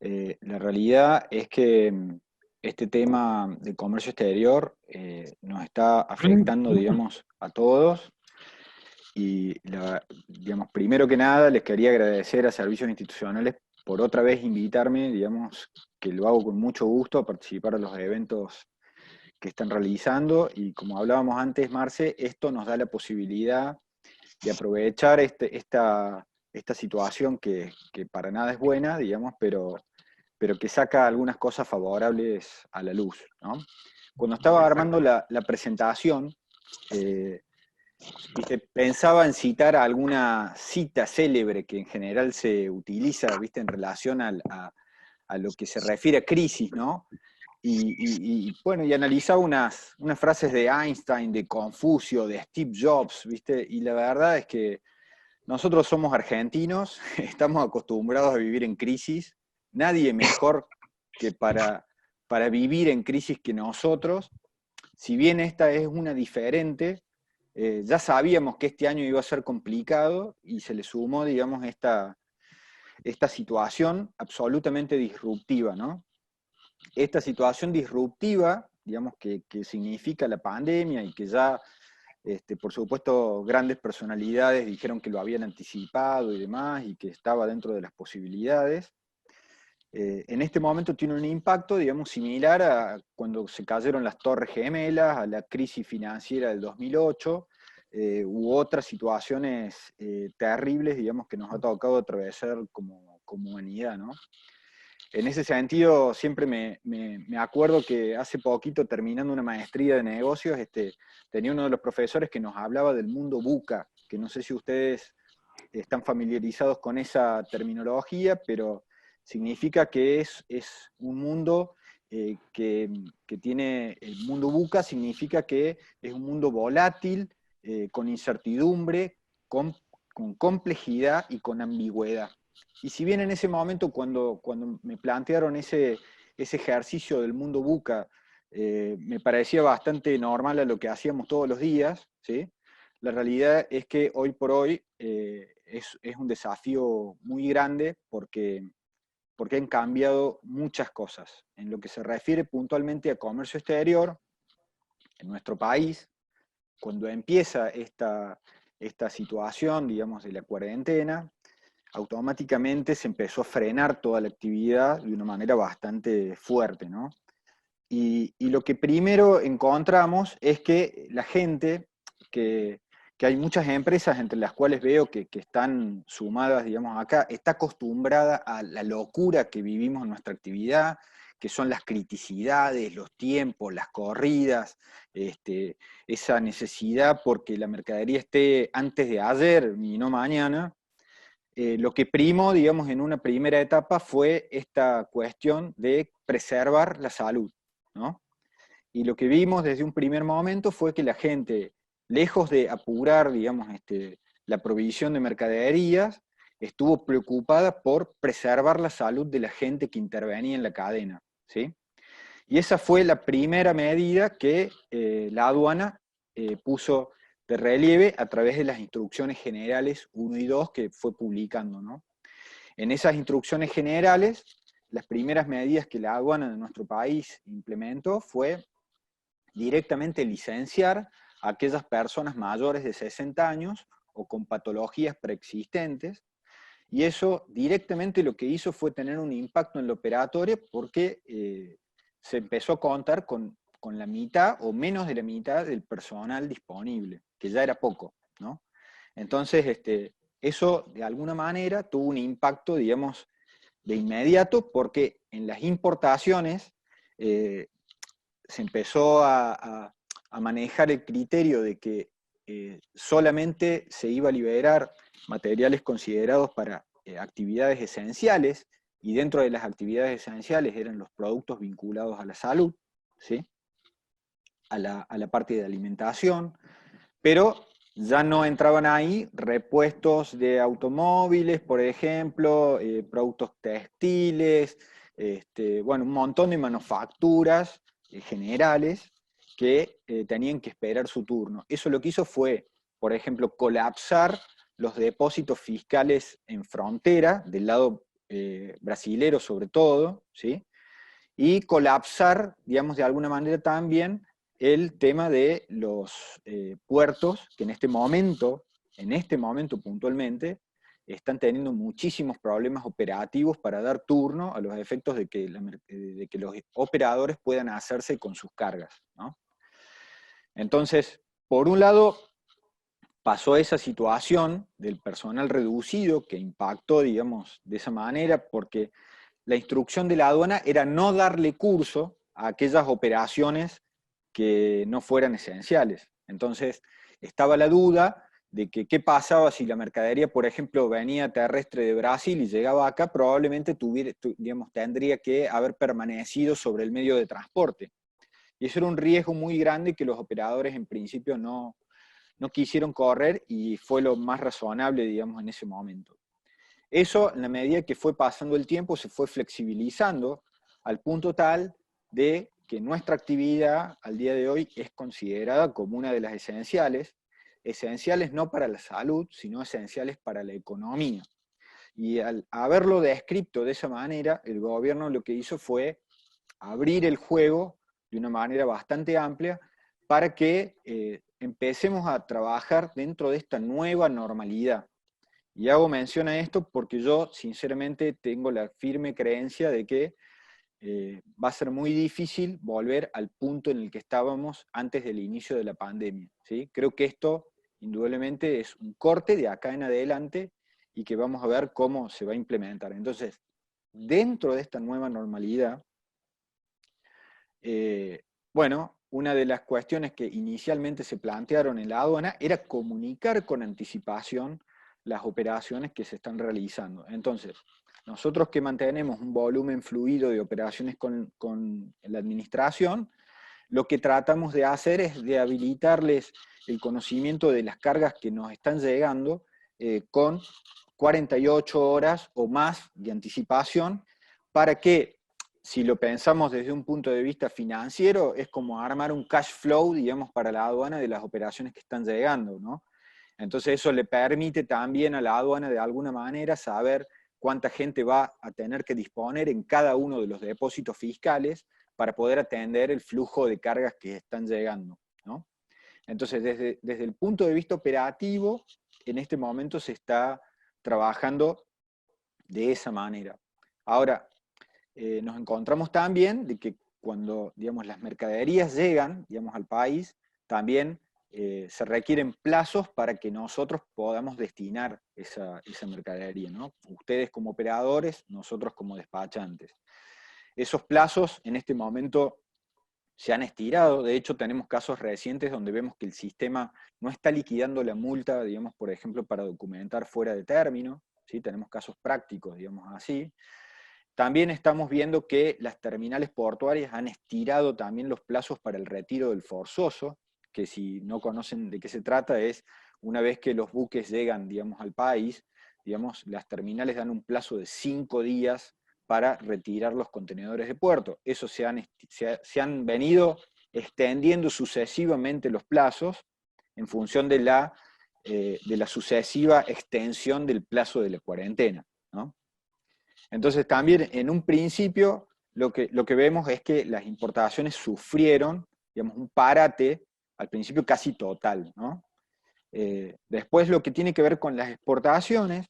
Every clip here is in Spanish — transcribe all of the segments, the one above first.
La realidad es que este tema de comercio exterior nos está afectando, digamos, a todos. Y, digamos, primero que nada, les quería agradecer a Servicios Institucionales por otra vez invitarme, digamos, que lo hago con mucho gusto a participar a los eventos que están realizando. Y como hablábamos antes, Marce, esto nos da la posibilidad de aprovechar esta situación que para nada es buena, digamos, pero que saca algunas cosas favorables a la luz, ¿no? Cuando estaba armando Exactamente. la presentación, eh, viste, pensaba en citar alguna cita célebre que en general se utiliza, viste, en relación a lo que se refiere a crisis, ¿no? Bueno, y analizaba unas frases de Einstein, de Confucio, de Steve Jobs, ¿viste? Y la verdad es que nosotros somos argentinos, estamos acostumbrados a vivir en crisis, nadie mejor que para vivir en crisis que nosotros. Si bien esta es una diferente, ya sabíamos que este año iba a ser complicado y se le sumó, digamos, esta situación absolutamente disruptiva, ¿no? Esta situación disruptiva, digamos, que significa la pandemia y que ya, por supuesto, grandes personalidades dijeron que lo habían anticipado y demás, y que estaba dentro de las posibilidades. En este momento tiene un impacto, digamos, similar a cuando se cayeron las Torres Gemelas, a la crisis financiera del 2008, u otras situaciones terribles, digamos, que nos ha tocado atravesar como humanidad, ¿no? En ese sentido, siempre me acuerdo que hace poquito, terminando una maestría de negocios, tenía uno de los profesores que nos hablaba del mundo VUCA, que no sé si ustedes están familiarizados con esa terminología, pero significa que es un mundo que tiene, el mundo VUCA significa que es un mundo volátil, con incertidumbre, con complejidad y con ambigüedad. Y si bien en ese momento, cuando me plantearon ese ejercicio del mundo VUCA, me parecía bastante normal a lo que hacíamos todos los días, ¿sí? La realidad es que hoy por hoy es un desafío muy grande porque han cambiado muchas cosas. En lo que se refiere puntualmente a comercio exterior, en nuestro país, cuando empieza esta situación, digamos, de la cuarentena, automáticamente se empezó a frenar toda la actividad de una manera bastante fuerte, ¿no? Y lo que primero encontramos es que la gente, que, que hay muchas empresas entre las cuales veo que están sumadas, digamos, acá, está acostumbrada a la locura que vivimos en nuestra actividad, que son las criticidades, los tiempos, las corridas, esa necesidad porque la mercadería esté antes de ayer y no mañana. Lo que primó, digamos, en una primera etapa fue esta cuestión de preservar la salud, ¿no? Y lo que vimos desde un primer momento fue que la gente, lejos de apurar, digamos, la provisión de mercaderías, estuvo preocupada por preservar la salud de la gente que intervenía en la cadena, ¿sí? Y esa fue la primera medida que la aduana puso de relieve a través de las instrucciones generales 1 y 2 que fue publicando, ¿no? En esas instrucciones generales, las primeras medidas que la aduana de nuestro país implementó fue directamente licenciar a aquellas personas mayores de 60 años o con patologías preexistentes, y eso directamente lo que hizo fue tener un impacto en la operatoria porque se empezó a contar con la mitad o menos de la mitad del personal disponible, que ya era poco, ¿no? Entonces, eso de alguna manera tuvo un impacto, digamos, de inmediato, porque en las importaciones se empezó a manejar el criterio de que solamente se iba a liberar materiales considerados para actividades esenciales, y dentro de las actividades esenciales eran los productos vinculados a la salud, ¿sí? A la parte de alimentación, pero ya no entraban ahí repuestos de automóviles, por ejemplo, productos textiles, bueno, un montón de manufacturas generales que tenían que esperar su turno. Eso lo que hizo fue, por ejemplo, colapsar los depósitos fiscales en frontera del lado brasilero sobre todo, ¿sí? Y colapsar, digamos, de alguna manera también el tema de los puertos, que en este momento puntualmente, están teniendo muchísimos problemas operativos para dar turno a los efectos de que los operadores puedan hacerse con sus cargas, ¿no? Entonces, por un lado, pasó esa situación del personal reducido que impactó, digamos, de esa manera, porque la instrucción de la aduana era no darle curso a aquellas operaciones que no fueran esenciales. Entonces, estaba la duda de que qué pasaba si la mercadería, por ejemplo, venía terrestre de Brasil y llegaba acá, probablemente tendría que haber permanecido sobre el medio de transporte. Y eso era un riesgo muy grande que los operadores en principio no quisieron correr, y fue lo más razonable, digamos, en ese momento. Eso, en la medida que fue pasando el tiempo, se fue flexibilizando al punto tal de que nuestra actividad al día de hoy es considerada como una de las esenciales no para la salud, sino esenciales para la economía. Y al haberlo descrito de esa manera, el gobierno lo que hizo fue abrir el juego de una manera bastante amplia para que empecemos a trabajar dentro de esta nueva normalidad. Y hago mención a esto porque yo, sinceramente, tengo la firme creencia de que va a ser muy difícil volver al punto en el que estábamos antes del inicio de la pandemia, ¿sí? Creo que esto, indudablemente, es un corte de acá en adelante y que vamos a ver cómo se va a implementar. Entonces, dentro de esta nueva normalidad, bueno, una de las cuestiones que inicialmente se plantearon en la aduana era comunicar con anticipación las operaciones que se están realizando. Entonces, nosotros que mantenemos un volumen fluido de operaciones con la administración, lo que tratamos de hacer es de habilitarles el conocimiento de las cargas que nos están llegando con 48 horas o más de anticipación, para que, si lo pensamos desde un punto de vista financiero, es como armar un cash flow, digamos, para la aduana de las operaciones que están llegando, ¿no? Entonces eso le permite también a la aduana de alguna manera saber cuánta gente va a tener que disponer en cada uno de los depósitos fiscales para poder atender el flujo de cargas que están llegando, ¿no? Entonces, desde el punto de vista operativo, en este momento se está trabajando de esa manera. Ahora, nos encontramos también de que cuando, digamos, las mercaderías llegan, digamos, al país, también se requieren plazos para que nosotros podamos destinar esa mercadería, ¿no? Ustedes como operadores, nosotros como despachantes. Esos plazos en este momento se han estirado. De hecho, tenemos casos recientes donde vemos que el sistema no está liquidando la multa, digamos, por ejemplo, para documentar fuera de término, ¿sí? Tenemos casos prácticos, digamos así. También estamos viendo que las terminales portuarias han estirado también los plazos para el retiro del forzoso, que si no conocen de qué se trata, es una vez que los buques llegan, digamos, al país, digamos, las terminales dan un plazo de 5 días para retirar los contenedores de puerto. Eso se han venido extendiendo sucesivamente los plazos en función de la sucesiva extensión del plazo de la cuarentena, ¿no? Entonces también en un principio lo que vemos es que las importaciones sufrieron, digamos, un parate al principio casi total, ¿no? Después lo que tiene que ver con las exportaciones,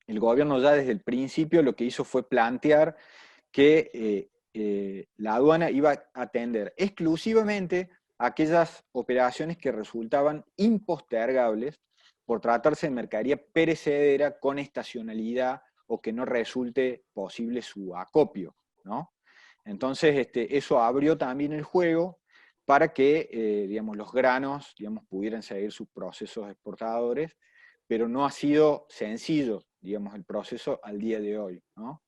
el gobierno ya desde el principio lo que hizo fue plantear que la aduana iba a atender exclusivamente aquellas operaciones que resultaban impostergables por tratarse de mercadería perecedera con estacionalidad o que no resulte posible su acopio, ¿no? Entonces, eso abrió también el juego para que, digamos, los granos, digamos, pudieran seguir sus procesos exportadores, pero no ha sido sencillo, digamos, el proceso al día de hoy, ¿no?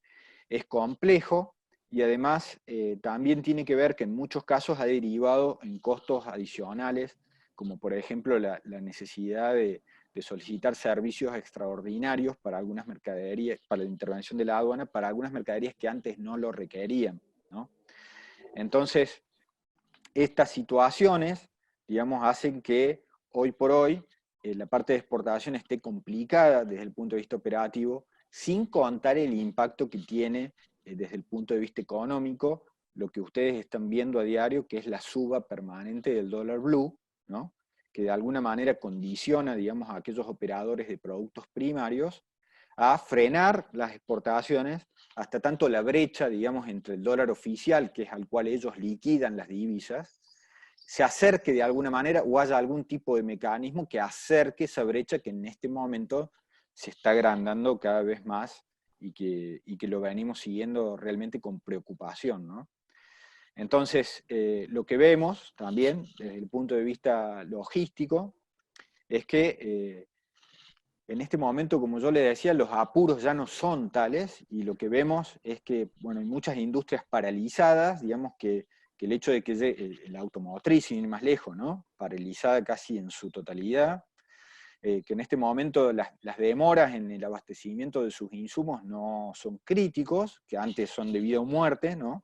Es complejo y además también tiene que ver que en muchos casos ha derivado en costos adicionales, como por ejemplo la necesidad de solicitar servicios extraordinarios para algunas mercaderías, para la intervención de la aduana, para algunas mercaderías que antes no lo requerían, ¿no? Entonces, estas situaciones, digamos, hacen que hoy por hoy la parte de exportación esté complicada desde el punto de vista operativo sin contar el impacto que tiene desde el punto de vista económico, lo que ustedes están viendo a diario, que es la suba permanente del dólar blue, ¿no? Que de alguna manera condiciona, digamos, a aquellos operadores de productos primarios a frenar las exportaciones, hasta tanto la brecha, digamos, entre el dólar oficial, que es al cual ellos liquidan las divisas, se acerque de alguna manera o haya algún tipo de mecanismo que acerque esa brecha que en este momento se está agrandando cada vez más y que lo venimos siguiendo realmente con preocupación, ¿no? Entonces, lo que vemos también desde el punto de vista logístico es que en este momento, como yo le decía, los apuros ya no son tales y lo que vemos es que, bueno, hay muchas industrias paralizadas, digamos que el hecho de que la automotriz, sin ir más lejos, ¿no? Paralizada casi en su totalidad, que en este momento las demoras en el abastecimiento de sus insumos no son críticos, que antes son de vida o muerte, ¿no?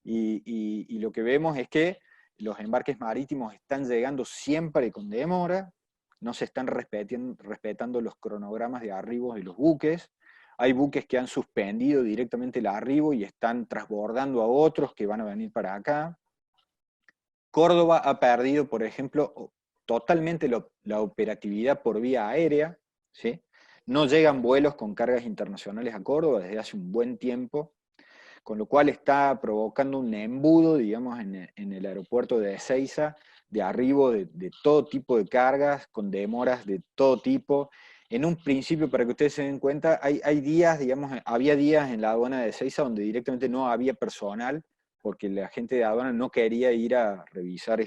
Y lo que vemos es que los embarques marítimos están llegando siempre con demora, no se están respetando los cronogramas de arribo de los buques, hay buques que han suspendido directamente el arribo y están transbordando a otros que van a venir para acá. Córdoba ha perdido, por ejemplo, totalmente la operatividad por vía aérea, ¿sí? No llegan vuelos con cargas internacionales a Córdoba desde hace un buen tiempo, con lo cual está provocando un embudo, digamos, en el aeropuerto de Ezeiza, de arribo de todo tipo de cargas, con demoras de todo tipo. En un principio, para que ustedes se den cuenta, hay días, digamos, había días en la aduana de Ezeiza donde directamente no había personal, porque la gente de aduana no quería ir a revisar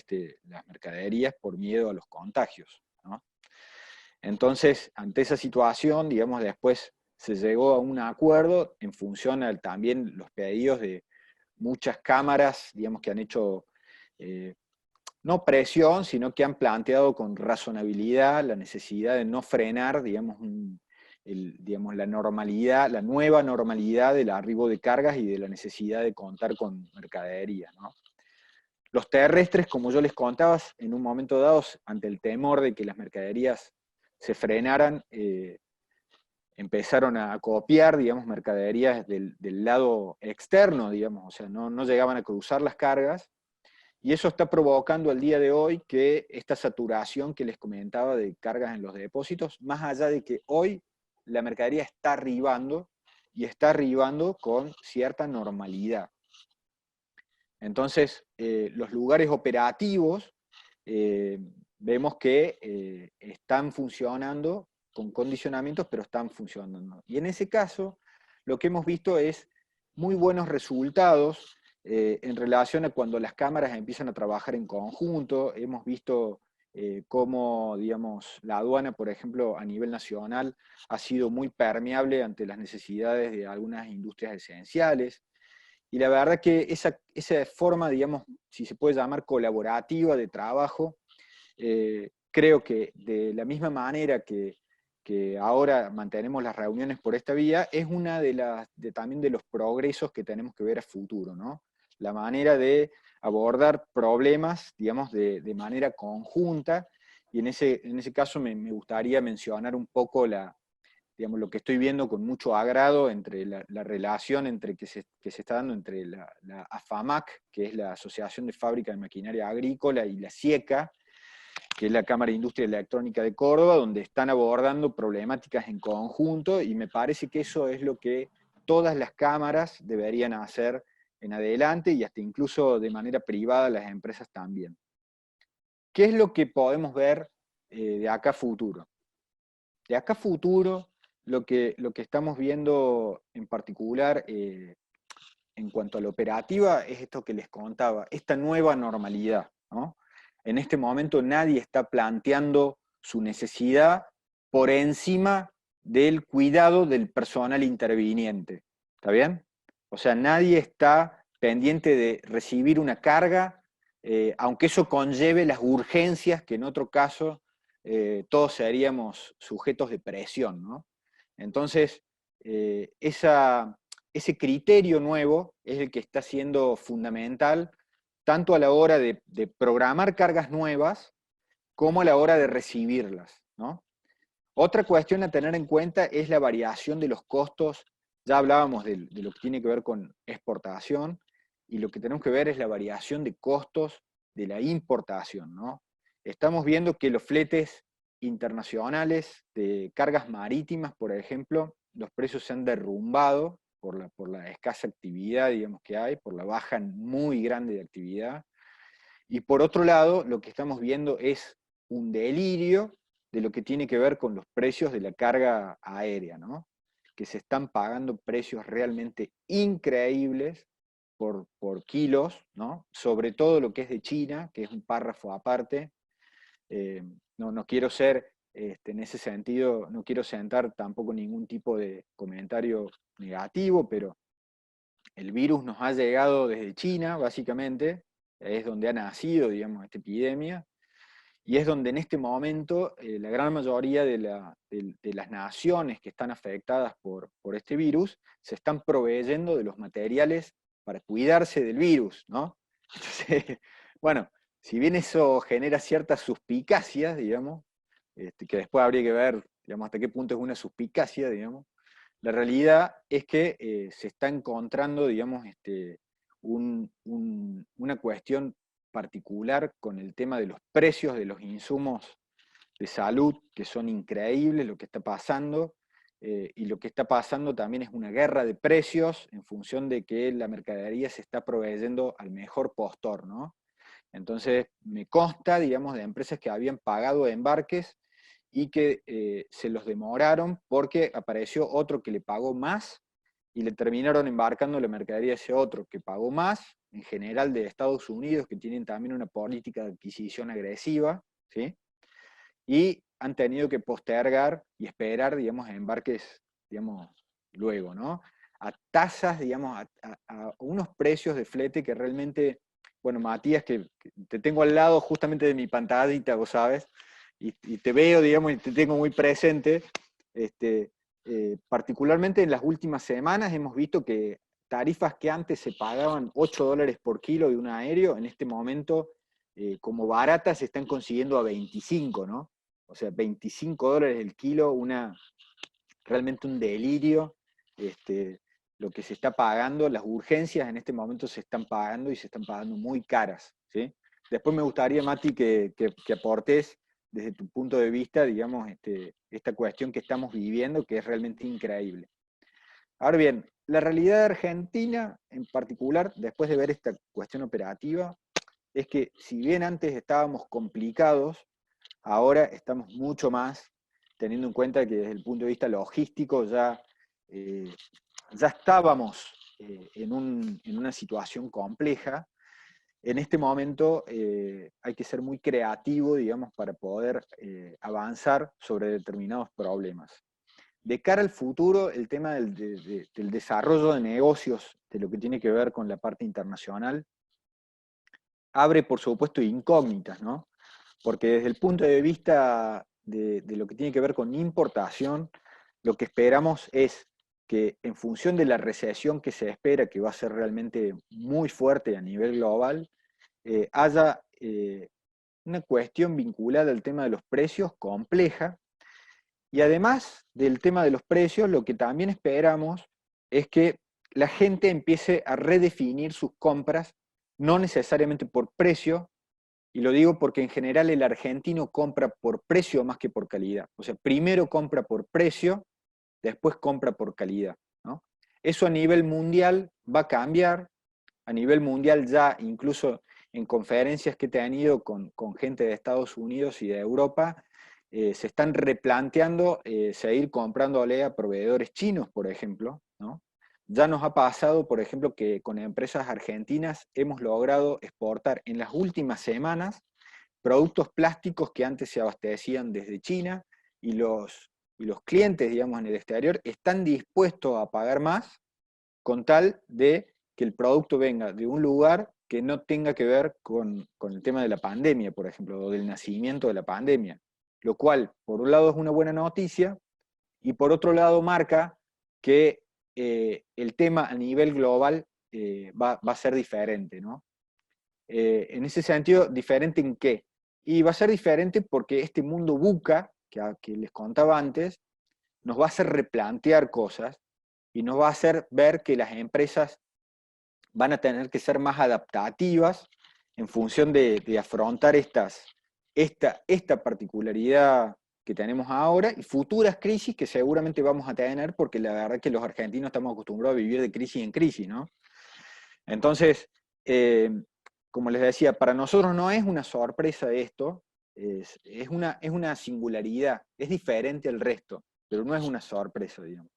las mercaderías por miedo a los contagios, ¿no? Entonces, ante esa situación, digamos, después se llegó a un acuerdo en función a también los pedidos de muchas cámaras, digamos, que han hecho, no presión, sino que han planteado con razonabilidad la necesidad de no frenar, digamos, digamos, la normalidad, la nueva normalidad del arribo de cargas y de la necesidad de contar con mercadería, ¿no? Los terrestres, como yo les contaba, en un momento dado, ante el temor de que las mercaderías se frenaran, empezaron a copiar, digamos, mercaderías del lado externo, digamos, o sea, no llegaban a cruzar las cargas, y eso está provocando al día de hoy que esta saturación que les comentaba de cargas en los depósitos, más allá de que hoy la mercadería está arribando, y está arribando con cierta normalidad. Entonces, los lugares operativos vemos que están funcionando con condicionamientos, pero están funcionando. Y en ese caso, lo que hemos visto es muy buenos resultados en relación a cuando las cámaras empiezan a trabajar en conjunto. Hemos visto cómo, digamos, la aduana, por ejemplo, a nivel nacional, ha sido muy permeable ante las necesidades de algunas industrias esenciales. Y la verdad que esa forma, digamos, si se puede llamar colaborativa de trabajo, creo que de la misma manera que ahora mantenemos las reuniones por esta vía, es una también de los progresos que tenemos que ver a futuro, ¿no? La manera de abordar problemas, digamos, de manera conjunta, y en ese caso me gustaría mencionar un poco digamos, lo que estoy viendo con mucho agrado entre la relación que se está dando entre la AFAMAC, que es la Asociación de Fábrica de Maquinaria Agrícola, y la SIECA, que es la Cámara de Industria Electrónica de Córdoba, donde están abordando problemáticas en conjunto, y me parece que eso es lo que todas las cámaras deberían hacer en adelante, y hasta incluso de manera privada las empresas también. ¿Qué es lo que podemos ver de acá a futuro? De acá a futuro, lo que estamos viendo en particular en cuanto a la operativa es esto que les contaba, esta nueva normalidad, ¿no? En este momento nadie está planteando su necesidad por encima del cuidado del personal interviniente, ¿está bien? O sea, nadie está pendiente de recibir una carga, aunque eso conlleve las urgencias que en otro caso todos seríamos sujetos de presión, ¿no? Entonces, ese criterio nuevo es el que está siendo fundamental tanto a la hora de programar cargas nuevas como a la hora de recibirlas, ¿no? Otra cuestión a tener en cuenta es la variación de los costos. Ya hablábamos de lo que tiene que ver con exportación, y lo que tenemos que ver es la variación de costos de la importación, ¿no? Estamos viendo que los fletes internacionales de cargas marítimas, por ejemplo, los precios se han derrumbado por la escasa actividad, digamos, que hay, por la baja muy grande de actividad. Y por otro lado, lo que estamos viendo es un delirio de lo que tiene que ver con los precios de la carga aérea, ¿no? Que se están pagando precios realmente increíbles por kilos, ¿no? Sobre todo lo que es de China, que es un párrafo aparte. No quiero ser, en ese sentido, no quiero sentar tampoco ningún tipo de comentario negativo, pero el virus nos ha llegado desde China, básicamente, es donde ha nacido, digamos, esta epidemia, y es donde en este momento la gran mayoría de las naciones que están afectadas por este virus se están proveyendo de los materiales para cuidarse del virus, ¿no? Entonces, bueno, si bien eso genera ciertas suspicacias, digamos, que después habría que ver, digamos, hasta qué punto es una suspicacia, digamos, la realidad es que se está encontrando, digamos, una cuestión particular con el tema de los precios de los insumos de salud, que son increíbles lo que está pasando, y lo que está pasando también es una guerra de precios en función de que la mercadería se está proveyendo al mejor postor, ¿no? Entonces, me consta, digamos, de empresas que habían pagado embarques y que se los demoraron porque apareció otro que le pagó más y le terminaron embarcando la mercadería a ese otro que pagó más, en general de Estados Unidos, que tienen también una política de adquisición agresiva, ¿sí? Y han tenido que postergar y esperar, digamos, embarques, digamos, luego, ¿no? A tasas, digamos, a unos precios de flete que realmente, bueno, Matías, que te tengo al lado justamente de mi pantallita, vos sabes, y te veo, digamos, y te tengo muy presente, particularmente en las últimas semanas hemos visto que tarifas que antes se pagaban $8 por kilo de un aéreo, en este momento, como baratas, se están consiguiendo a 25, ¿no? O sea, $25 el kilo, realmente un delirio. Lo que se está pagando, las urgencias en este momento se están pagando y se están pagando muy caras, ¿sí? Después me gustaría, Mati, que aportes desde tu punto de vista, digamos, esta cuestión que estamos viviendo, que es realmente increíble. Ahora bien, la realidad de Argentina, en particular, después de ver esta cuestión operativa, es que si bien antes estábamos complicados, ahora estamos mucho más, teniendo en cuenta que desde el punto de vista logístico eh, ya estábamos en una situación compleja. En este momento hay que ser muy creativo, digamos, para poder avanzar sobre determinados problemas. De cara al futuro, el tema del desarrollo de negocios, de lo que tiene que ver con la parte internacional, abre, por supuesto, incógnitas, ¿no? Porque desde el punto de vista de lo que tiene que ver con importación, lo que esperamos es que en función de la recesión que se espera, que va a ser realmente muy fuerte a nivel global, haya una cuestión vinculada al tema de los precios compleja, y además del tema de los precios, lo que también esperamos es que la gente empiece a redefinir sus compras, no necesariamente por precio, y lo digo porque en general el argentino compra por precio más que por calidad. O sea, primero compra por precio, después compra por calidad, ¿no? Eso a nivel mundial va a cambiar. A nivel mundial ya, incluso en conferencias que he tenido con gente de Estados Unidos y de Europa, se están replanteando seguir comprándole a proveedores chinos, por ejemplo, ¿no? Ya nos ha pasado, por ejemplo, que con empresas argentinas hemos logrado exportar en las últimas semanas productos plásticos que antes se abastecían desde China, y los clientes, digamos, en el exterior están dispuestos a pagar más con tal de que el producto venga de un lugar que no tenga que ver con el tema de la pandemia, por ejemplo, o del nacimiento de la pandemia. Lo cual, por un lado, es una buena noticia, y por otro lado marca que el tema a nivel global va a ser diferente, ¿no? En ese sentido, ¿diferente en qué? Y va a ser diferente porque este mundo VUCA, que les contaba antes, nos va a hacer replantear cosas y nos va a hacer ver que las empresas van a tener que ser más adaptativas en función de afrontar esta particularidad que tenemos ahora y futuras crisis que seguramente vamos a tener, porque la verdad es que los argentinos estamos acostumbrados a vivir de crisis en crisis, ¿no? Entonces, como les decía, para nosotros no es una sorpresa esto, es una singularidad, es diferente al resto, pero no es una sorpresa, digamos.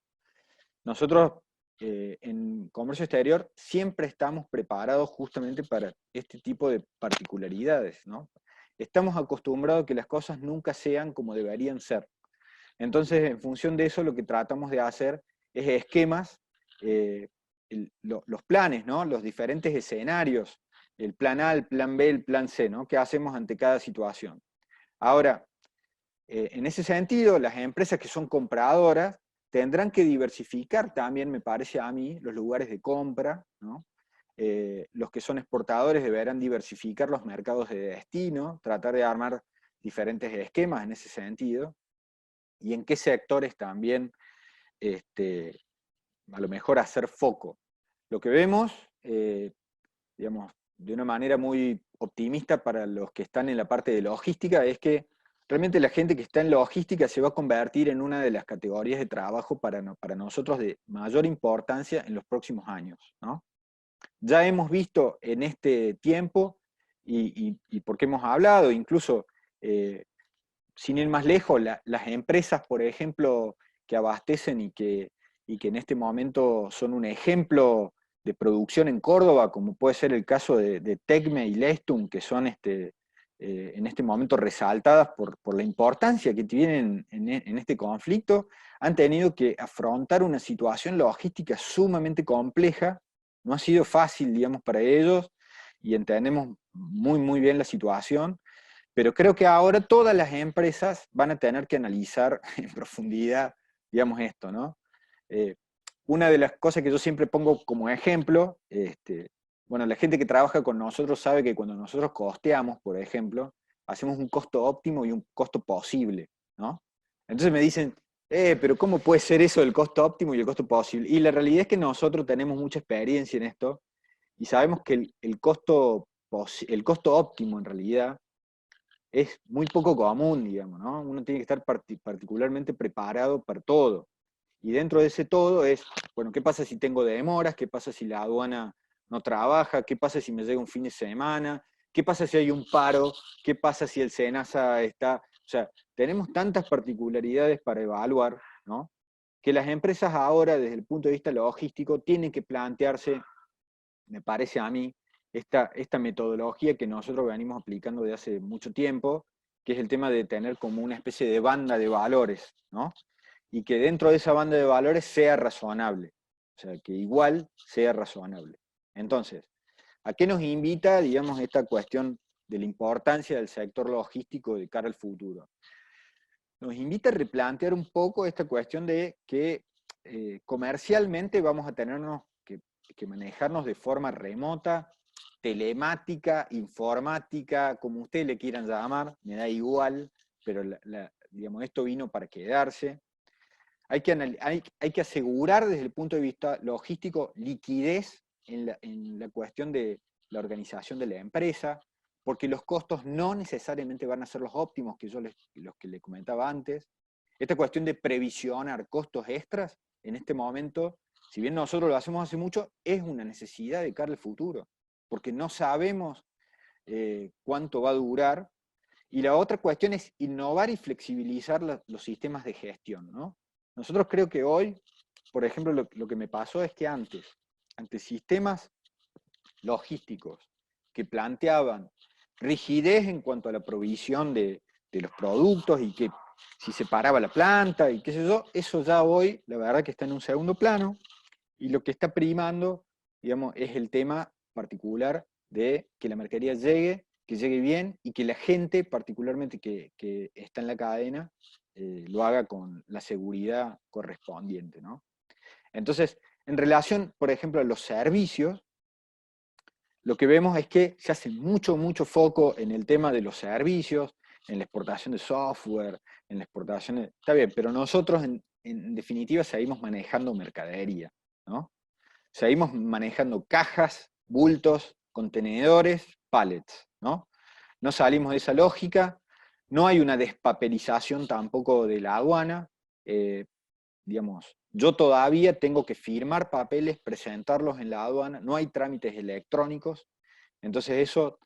Nosotros en comercio exterior siempre estamos preparados justamente para este tipo de particularidades, ¿no? Estamos acostumbrados a que las cosas nunca sean como deberían ser. Entonces, en función de eso, lo que tratamos de hacer es esquemas, los planes, ¿no? Los diferentes escenarios, el plan A, el plan B, el plan C, ¿no? ¿Qué hacemos ante cada situación? Ahora, en ese sentido, las empresas que son compradoras tendrán que diversificar también, me parece a mí, los lugares de compra, ¿no? Los que son exportadores deberán diversificar los mercados de destino, tratar de armar diferentes esquemas en ese sentido, y en qué sectores también, a lo mejor hacer foco. Lo que vemos, digamos, de una manera muy optimista para los que están en la parte de logística, es que realmente la gente que está en logística se va a convertir en una de las categorías de trabajo para nosotros de mayor importancia en los próximos años, ¿no? Ya hemos visto en este tiempo, y porque hemos hablado, incluso, sin ir más lejos, las empresas, por ejemplo, que abastecen y que en este momento son un ejemplo de producción en Córdoba, como puede ser el caso de Tecme y Lestum, que son en este momento resaltadas por la importancia que tienen en este conflicto, han tenido que afrontar una situación logística sumamente compleja. No ha sido fácil, digamos, para ellos, y entendemos muy, muy bien la situación, pero creo que ahora todas las empresas van a tener que analizar en profundidad, digamos, esto, ¿no? Eh, una de las cosas que yo siempre pongo como ejemplo, bueno, la gente que trabaja con nosotros sabe que cuando nosotros costeamos, por ejemplo, hacemos un costo óptimo y un costo posible, ¿no? Entonces me dicen, pero ¿cómo puede ser eso del costo óptimo y el costo posible? Y la realidad es que nosotros tenemos mucha experiencia en esto y sabemos que el costo óptimo en realidad es muy poco común, digamos, ¿no? Uno tiene que estar particularmente preparado para todo. Y dentro de ese todo es, bueno, ¿qué pasa si tengo demoras? ¿Qué pasa si la aduana no trabaja? ¿Qué pasa si me llega un fin de semana? ¿Qué pasa si hay un paro? ¿Qué pasa si el SENASA está...? O sea, tenemos tantas particularidades para evaluar, ¿no? Que las empresas ahora, desde el punto de vista logístico, tienen que plantearse, me parece a mí, esta metodología que nosotros venimos aplicando de hace mucho tiempo, que es el tema de tener como una especie de banda de valores, ¿no? Y que dentro de esa banda de valores sea razonable, o sea, que igual sea razonable. Entonces, ¿a qué nos invita, digamos, esta cuestión de la importancia del sector logístico de cara al futuro? Nos invita a replantear un poco esta cuestión de que comercialmente vamos a tenernos que manejarnos de forma remota, telemática, informática, como ustedes le quieran llamar, me da igual, pero digamos, esto vino para quedarse. Hay que asegurar desde el punto de vista logístico liquidez en la cuestión de la organización de la empresa, porque los costos no necesariamente van a ser los óptimos que los que le comentaba antes. Esta cuestión de previsionar costos extras, en este momento, si bien nosotros lo hacemos hace mucho, es una necesidad de cara al futuro, porque no sabemos cuánto va a durar. Y la otra cuestión es innovar y flexibilizar los sistemas de gestión, ¿no? Nosotros creo que hoy, por ejemplo, lo que me pasó es que ante sistemas logísticos que planteaban rigidez en cuanto a la provisión de los productos y que si se paraba la planta y qué sé yo, eso ya hoy, la verdad que está en un segundo plano, y lo que está primando, digamos, es el tema particular de que la mercadería llegue, que llegue bien, y que la gente, particularmente que está en la cadena, lo haga con la seguridad correspondiente, ¿no? Entonces, en relación, por ejemplo, a los servicios, lo que vemos es que se hace mucho, mucho foco en el tema de los servicios, en la exportación de software, en la exportación, está bien, pero nosotros en definitiva seguimos manejando mercadería, ¿no? Seguimos manejando cajas, bultos, contenedores, pallets, ¿no? No salimos de esa lógica, no hay una despapelización tampoco de la aduana, digamos, yo todavía tengo que firmar papeles, presentarlos en la aduana, no hay trámites electrónicos, entonces eso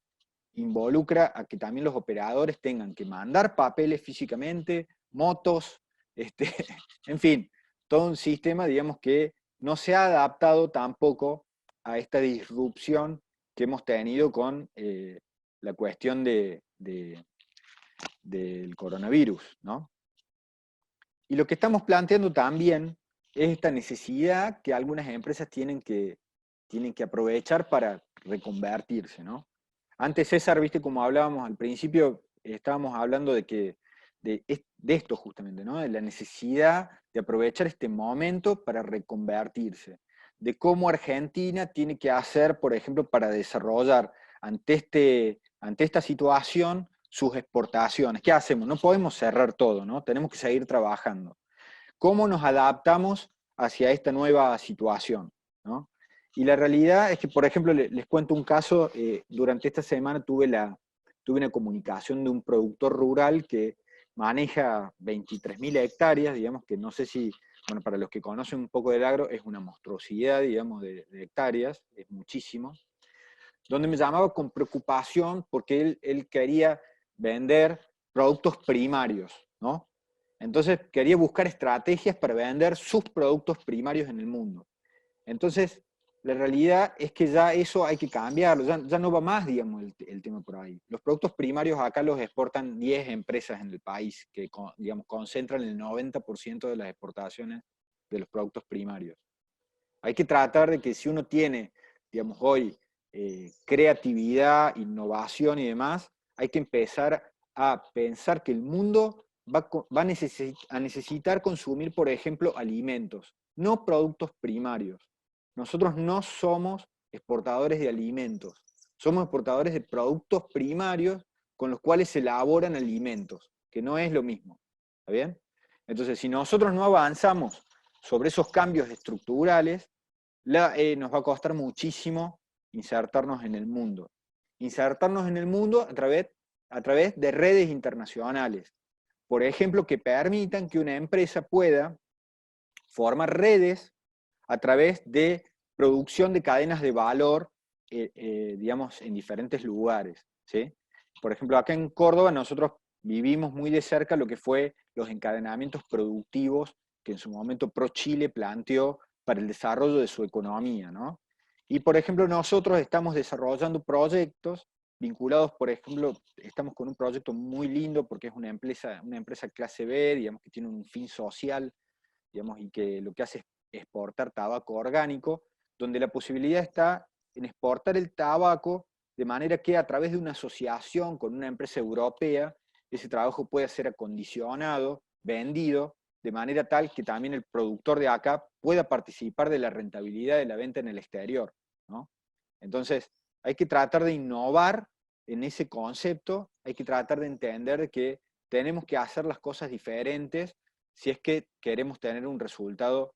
involucra a que también los operadores tengan que mandar papeles físicamente, motos, este, en fin, todo un sistema, digamos, que no se ha adaptado tampoco a esta disrupción que hemos tenido con la cuestión del coronavirus, ¿no? Y lo que estamos planteando también es esta necesidad que algunas empresas tienen que aprovechar para reconvertirse, ¿no? Antes, César, viste, como hablábamos al principio, estábamos hablando de esto justamente, ¿no? De la necesidad de aprovechar este momento para reconvertirse, de cómo Argentina tiene que hacer, por ejemplo, para desarrollar ante esta situación sus exportaciones. ¿Qué hacemos? No podemos cerrar todo, ¿no? Tenemos que seguir trabajando. ¿Cómo nos adaptamos hacia esta nueva situación, ¿no? Y la realidad es que, por ejemplo, les cuento un caso, durante esta semana tuve una comunicación de un productor rural que maneja 23.000 hectáreas, digamos que no sé si, bueno, para los que conocen un poco del agro, es una monstruosidad, digamos, de hectáreas, es muchísimo, donde me llamaba con preocupación porque él quería vender productos primarios, ¿no? Entonces quería buscar estrategias para vender sus productos primarios en el mundo. Entonces, la realidad es que ya eso hay que cambiarlo, ya no va más, digamos, el tema por ahí. Los productos primarios acá los exportan 10 empresas en el país, que, digamos, concentran el 90% de las exportaciones de los productos primarios. Hay que tratar de que si uno tiene, digamos, hoy creatividad, innovación y demás, hay que empezar a pensar que el mundo va a necesitar consumir, por ejemplo, alimentos, no productos primarios. Nosotros no somos exportadores de alimentos, somos exportadores de productos primarios con los cuales se elaboran alimentos, que no es lo mismo. ¿Está bien? Entonces, si nosotros no avanzamos sobre esos cambios estructurales, nos va a costar muchísimo insertarnos en el mundo. Insertarnos en el mundo a través de redes internacionales. Por ejemplo, que permitan que una empresa pueda formar redes a través de producción de cadenas de valor, digamos, en diferentes lugares, ¿sí? Por ejemplo, acá en Córdoba nosotros vivimos muy de cerca lo que fue los encadenamientos productivos que en su momento ProChile planteó para el desarrollo de su economía, ¿no? Y, por ejemplo, nosotros estamos desarrollando proyectos vinculados, por ejemplo, estamos con un proyecto muy lindo porque es una empresa clase B, digamos, que tiene un fin social, digamos, y que lo que hace es exportar tabaco orgánico, donde la posibilidad está en exportar el tabaco de manera que a través de una asociación con una empresa europea, ese trabajo pueda ser acondicionado, vendido, de manera tal que también el productor de acá pueda participar de la rentabilidad de la venta en el exterior, ¿no? Entonces, hay que tratar de innovar en ese concepto, hay que tratar de entender que tenemos que hacer las cosas diferentes si es que queremos tener un resultado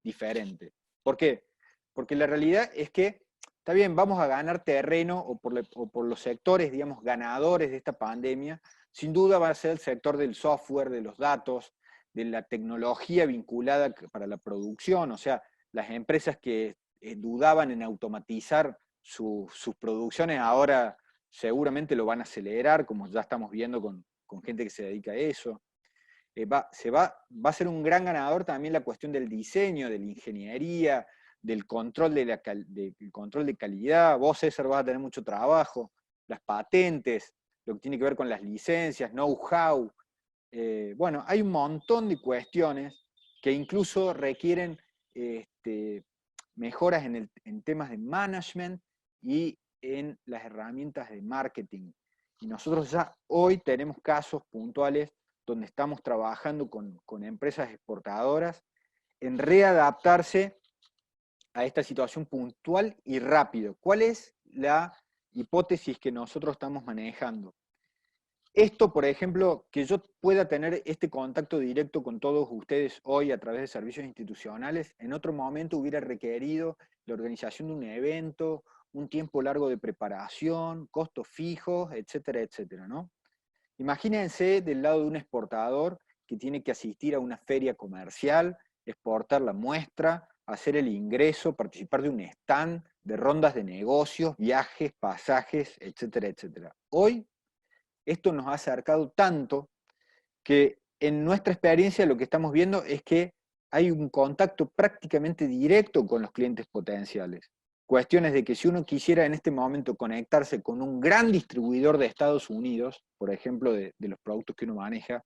diferente. ¿Por qué? Porque la realidad es que, está bien, vamos a ganar terreno o por los sectores, digamos, ganadores de esta pandemia, sin duda va a ser el sector del software, de los datos, de la tecnología vinculada para la producción, o sea, las empresas que dudaban en automatizar sus producciones ahora seguramente lo van a acelerar, como ya estamos viendo con gente que se dedica a eso. Va a ser un gran ganador también la cuestión del diseño, de la ingeniería, del control del control de calidad. Vos, César, vas a tener mucho trabajo, las patentes, lo que tiene que ver con las licencias, know-how. Bueno, hay un montón de cuestiones que incluso requieren mejoras en temas de management y en las herramientas de marketing. Y nosotros ya hoy tenemos casos puntuales donde estamos trabajando con empresas exportadoras en readaptarse a esta situación puntual y rápido. ¿Cuál es la hipótesis que nosotros estamos manejando? Esto, por ejemplo, que yo pueda tener este contacto directo con todos ustedes hoy a través de servicios institucionales, en otro momento hubiera requerido la organización de un evento, un tiempo largo de preparación, costos fijos, etcétera, etcétera, ¿no? Imagínense del lado de un exportador que tiene que asistir a una feria comercial, exportar la muestra, hacer el ingreso, participar de un stand, de rondas de negocios, viajes, pasajes, etcétera, etcétera. Hoy esto nos ha acercado tanto que en nuestra experiencia lo que estamos viendo es que hay un contacto prácticamente directo con los clientes potenciales. Cuestiones de que si uno quisiera en este momento conectarse con un gran distribuidor de Estados Unidos, por ejemplo, de los productos que uno maneja,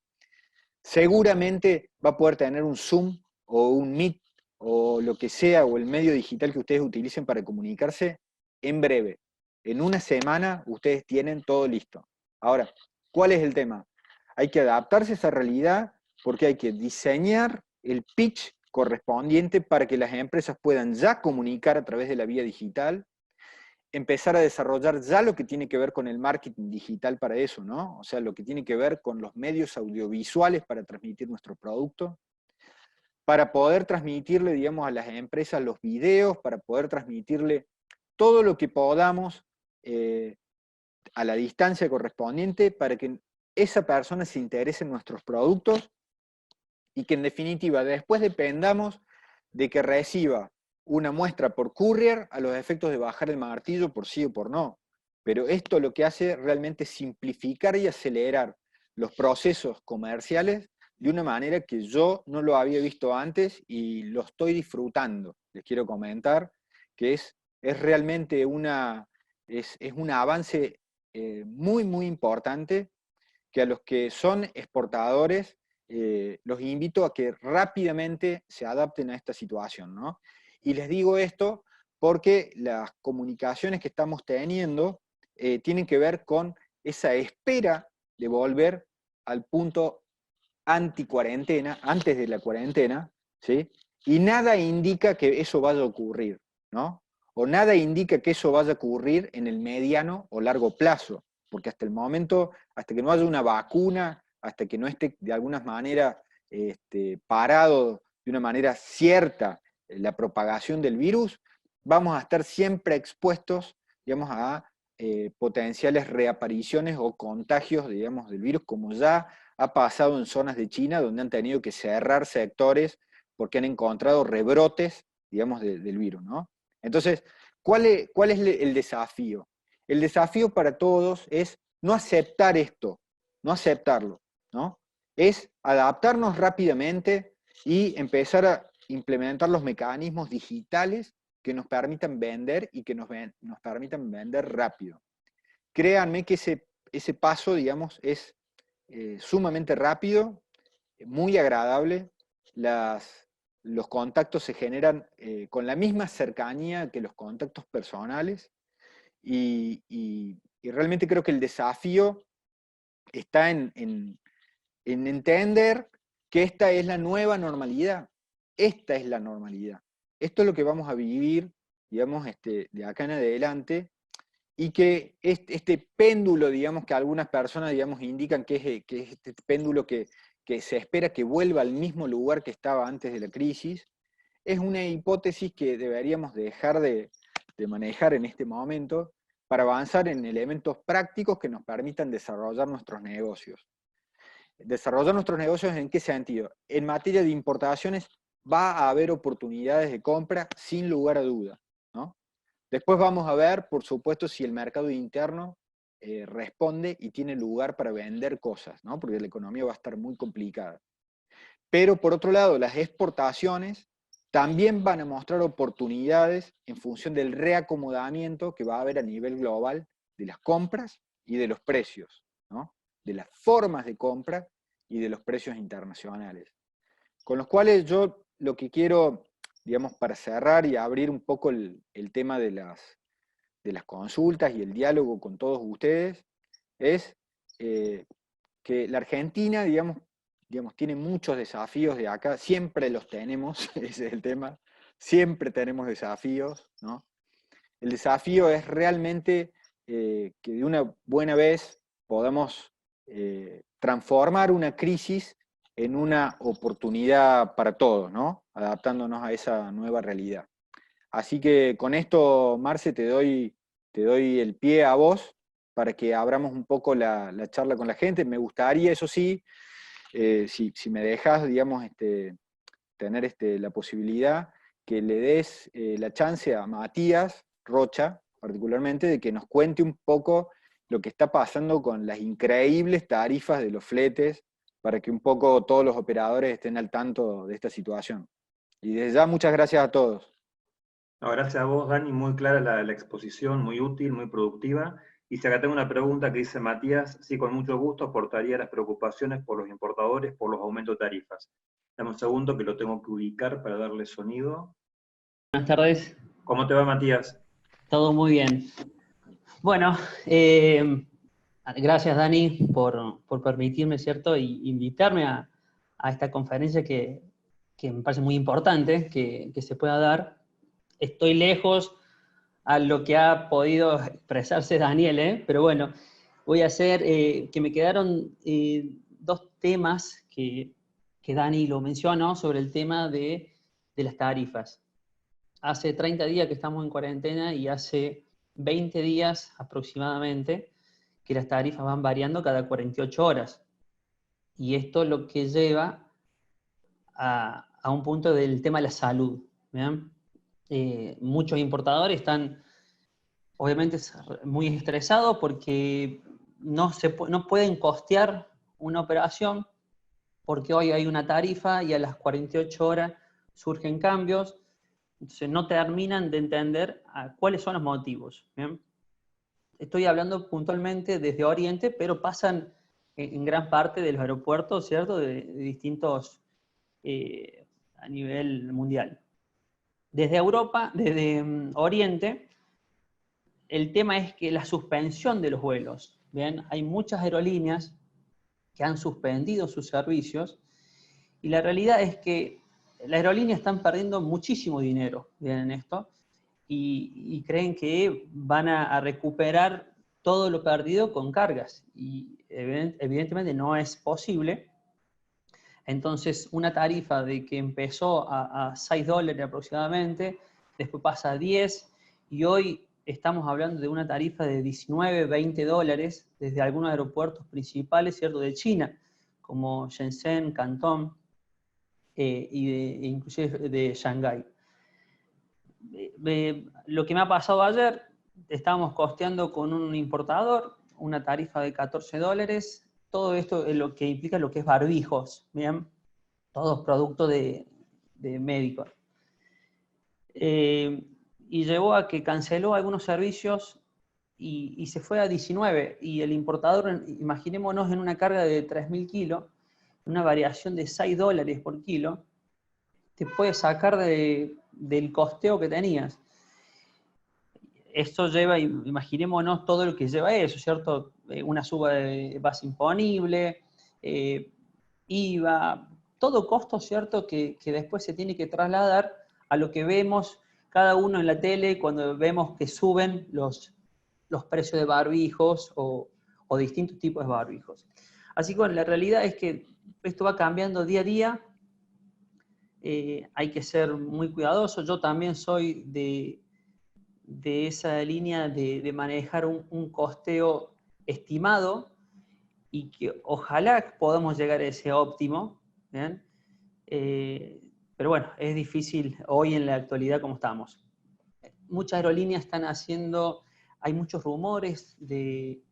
seguramente va a poder tener un Zoom o un Meet o lo que sea, o el medio digital que ustedes utilicen para comunicarse en breve. En una semana ustedes tienen todo listo. Ahora, ¿cuál es el tema? Hay que adaptarse a esa realidad porque hay que diseñar el pitch correspondiente para que las empresas puedan ya comunicar a través de la vía digital, empezar a desarrollar ya lo que tiene que ver con el marketing digital para eso, ¿no? O sea, lo que tiene que ver con los medios audiovisuales para transmitir nuestro producto, para poder transmitirle, digamos, a las empresas los videos, para poder transmitirle todo lo que podamos a la distancia correspondiente para que esa persona se interese en nuestros productos y que en definitiva después dependamos de que reciba una muestra por courier a los efectos de bajar el martillo por sí o por no. Pero esto lo que hace realmente es simplificar y acelerar los procesos comerciales de una manera que yo no lo había visto antes y lo estoy disfrutando. Les quiero comentar que es realmente es un avance muy, muy importante que a los que son exportadores los invito a que rápidamente se adapten a esta situación, ¿no? Y les digo esto porque las comunicaciones que estamos teniendo tienen que ver con esa espera de volver al punto anti-cuarentena, antes de la cuarentena, ¿sí? Y nada indica que eso vaya a ocurrir, ¿no? O nada indica que eso vaya a ocurrir en el mediano o largo plazo, porque hasta el momento, hasta que no haya una vacuna, hasta que no esté de alguna manera parado de una manera cierta la propagación del virus, vamos a estar siempre expuestos, digamos, a potenciales reapariciones o contagios, digamos, del virus, como ya ha pasado en zonas de China donde han tenido que cerrar sectores porque han encontrado rebrotes, digamos, del virus, ¿no? Entonces, ¿cuál es el desafío? El desafío para todos es no aceptar esto, no aceptarlo, ¿no? Es adaptarnos rápidamente y empezar a implementar los mecanismos digitales que nos permitan vender y que nos permitan vender rápido. Créanme que ese paso, digamos, es sumamente rápido, muy agradable. Los contactos se generan con la misma cercanía que los contactos personales y realmente creo que el desafío está en entender que esta es la nueva normalidad. Esta es la normalidad. Esto es lo que vamos a vivir, digamos, de acá en adelante, y que este péndulo, digamos, que algunas personas, digamos, indican que es este péndulo que se espera que vuelva al mismo lugar que estaba antes de la crisis, es una hipótesis que deberíamos dejar de manejar en este momento para avanzar en elementos prácticos que nos permitan desarrollar nuestros negocios. ¿Desarrollar nuestros negocios en qué sentido? En materia de importaciones va a haber oportunidades de compra sin lugar a duda, ¿no? Después vamos a ver, por supuesto, si el mercado interno responde y tiene lugar para vender cosas, ¿no? Porque la economía va a estar muy complicada. Pero por otro lado, las exportaciones también van a mostrar oportunidades en función del reacomodamiento que va a haber a nivel global de las compras y de los precios, ¿no? De las formas de compra y de los precios internacionales. Con los cuales yo lo que quiero, digamos, para cerrar y abrir un poco el tema de las consultas y el diálogo con todos ustedes, es que la Argentina, digamos, tiene muchos desafíos de acá, siempre los tenemos, ese es el tema, siempre tenemos desafíos, ¿no? El desafío es realmente que de una buena vez podamos transformar una crisis en una oportunidad para todos, ¿no? Adaptándonos a esa nueva realidad. Así que con esto, Marce, te doy el pie a vos para que abramos un poco la charla con la gente. Me gustaría, eso sí, si me dejas, digamos, tener la posibilidad que le des la chance a Matías Rocha, particularmente, de que nos cuente un poco lo que está pasando con las increíbles tarifas de los fletes, para que un poco todos los operadores estén al tanto de esta situación. Y desde ya, muchas gracias a todos. No, gracias a vos, Dani, muy clara la exposición, muy útil, muy productiva. Y si acá tengo una pregunta que dice Matías, sí, con mucho gusto aportaría las preocupaciones por los importadores por los aumentos de tarifas. Dame un segundo que lo tengo que ubicar para darle sonido. Buenas tardes. ¿Cómo te va, Matías? Todo muy bien. Bueno, gracias Dani por permitirme, ¿cierto? Y invitarme a esta conferencia que me parece muy importante que se pueda dar. Estoy lejos a lo que ha podido expresarse Daniel, ¿eh? Pero bueno, voy a hacer que me quedaron dos temas que Dani lo mencionó sobre el tema de las tarifas. Hace 30 días que estamos en cuarentena y hace 20 días aproximadamente que las tarifas van variando cada 48 horas. Y esto lo que lleva a un punto del tema de la salud. Muchos importadores están obviamente muy estresados porque no pueden costear una operación porque hoy hay una tarifa y a las 48 horas surgen cambios. Entonces no terminan de entender cuáles son los motivos. ¿Bien? Estoy hablando puntualmente desde Oriente, pero pasan en gran parte de los aeropuertos, ¿cierto? De distintos a nivel mundial. Desde Europa, desde Oriente, el tema es que la suspensión de los vuelos. ¿Bien? Hay muchas aerolíneas que han suspendido sus servicios y la realidad es que las aerolíneas están perdiendo muchísimo dinero en esto y creen que van a recuperar todo lo perdido con cargas y evidentemente no es posible. Entonces una tarifa de que empezó a $6 aproximadamente, después pasa a 10 y hoy estamos hablando de una tarifa de 19, $20 desde algunos aeropuertos principales, ¿cierto?, de China, como Shenzhen, Cantón, e inclusive de Shanghái. Lo que me ha pasado ayer, estábamos costeando con un importador una tarifa de $14, todo esto es lo que implica lo que es barbijos, ¿bien? Todos productos de médicos. Y llevó a que canceló algunos servicios y se fue a 19, y el importador, imaginémonos en una carga de 3.000 kilos, una variación de $6 por kilo, te puede sacar del costeo que tenías. Esto lleva, imaginémonos todo lo que lleva eso, ¿cierto? Una suba de base imponible, IVA, todo costo, ¿cierto? Que después se tiene que trasladar a lo que vemos cada uno en la tele cuando vemos que suben los precios de barbijos o distintos tipos de barbijos. Así que bueno, la realidad es que esto va cambiando día a día. Hay que ser muy cuidadoso. Yo también soy de esa línea de manejar un costeo estimado y que ojalá podamos llegar a ese óptimo. ¿Bien? Pero bueno, es difícil hoy en la actualidad como estamos. Muchas aerolíneas están haciendo, hay muchos rumores de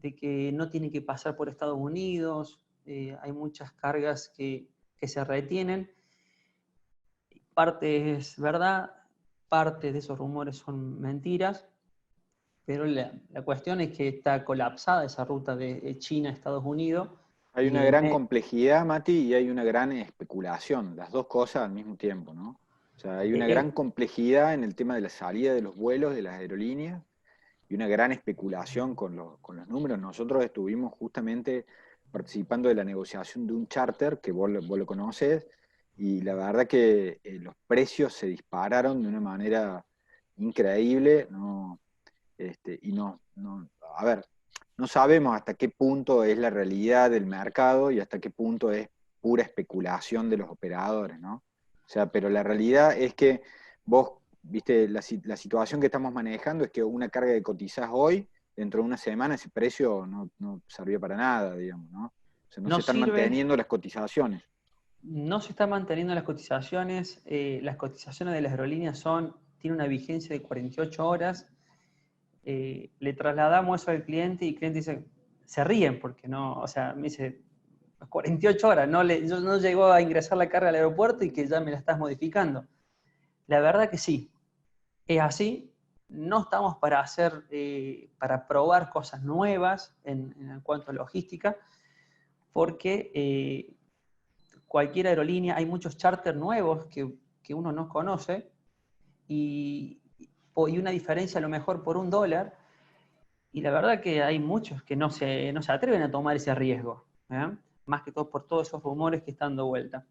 que no tienen que pasar por Estados Unidos, hay muchas cargas que se retienen. Parte es verdad, parte de esos rumores son mentiras, pero la cuestión es que está colapsada esa ruta de China a Estados Unidos. Hay Y una gran complejidad, Mati, y hay una gran especulación, las dos cosas al mismo tiempo, ¿no? O sea, hay una gran complejidad en el tema de la salida de los vuelos de las aerolíneas y una gran especulación con los números. Nosotros estuvimos justamente participando de la negociación de un charter, que vos lo conocés, y la verdad que los precios se dispararon de una manera increíble, ¿no? A ver, no sabemos hasta qué punto es la realidad del mercado y hasta qué punto es pura especulación de los operadores, ¿no? O sea, pero la realidad es que vos, viste, la situación que estamos manejando es que una carga que cotizás hoy, dentro de una semana ese precio no servía para nada, digamos, ¿no? O sea, no se No están sirve, manteniendo las cotizaciones. no se están manteniendo las cotizaciones de las aerolíneas tienen una vigencia de 48 horas. Le trasladamos eso al cliente y el cliente dice, se ríen porque no, o sea, me dice, 48 horas, no llegó a ingresar la carga al aeropuerto y que ya me la estás modificando. La verdad que sí, es así. No estamos para probar cosas nuevas en cuanto a logística, porque cualquier aerolínea, hay muchos charters nuevos que uno no conoce y una diferencia a lo mejor por $1, y la verdad que hay muchos que no se atreven a tomar ese riesgo, ¿eh? Más que todo por todos esos rumores que están dando vuelta.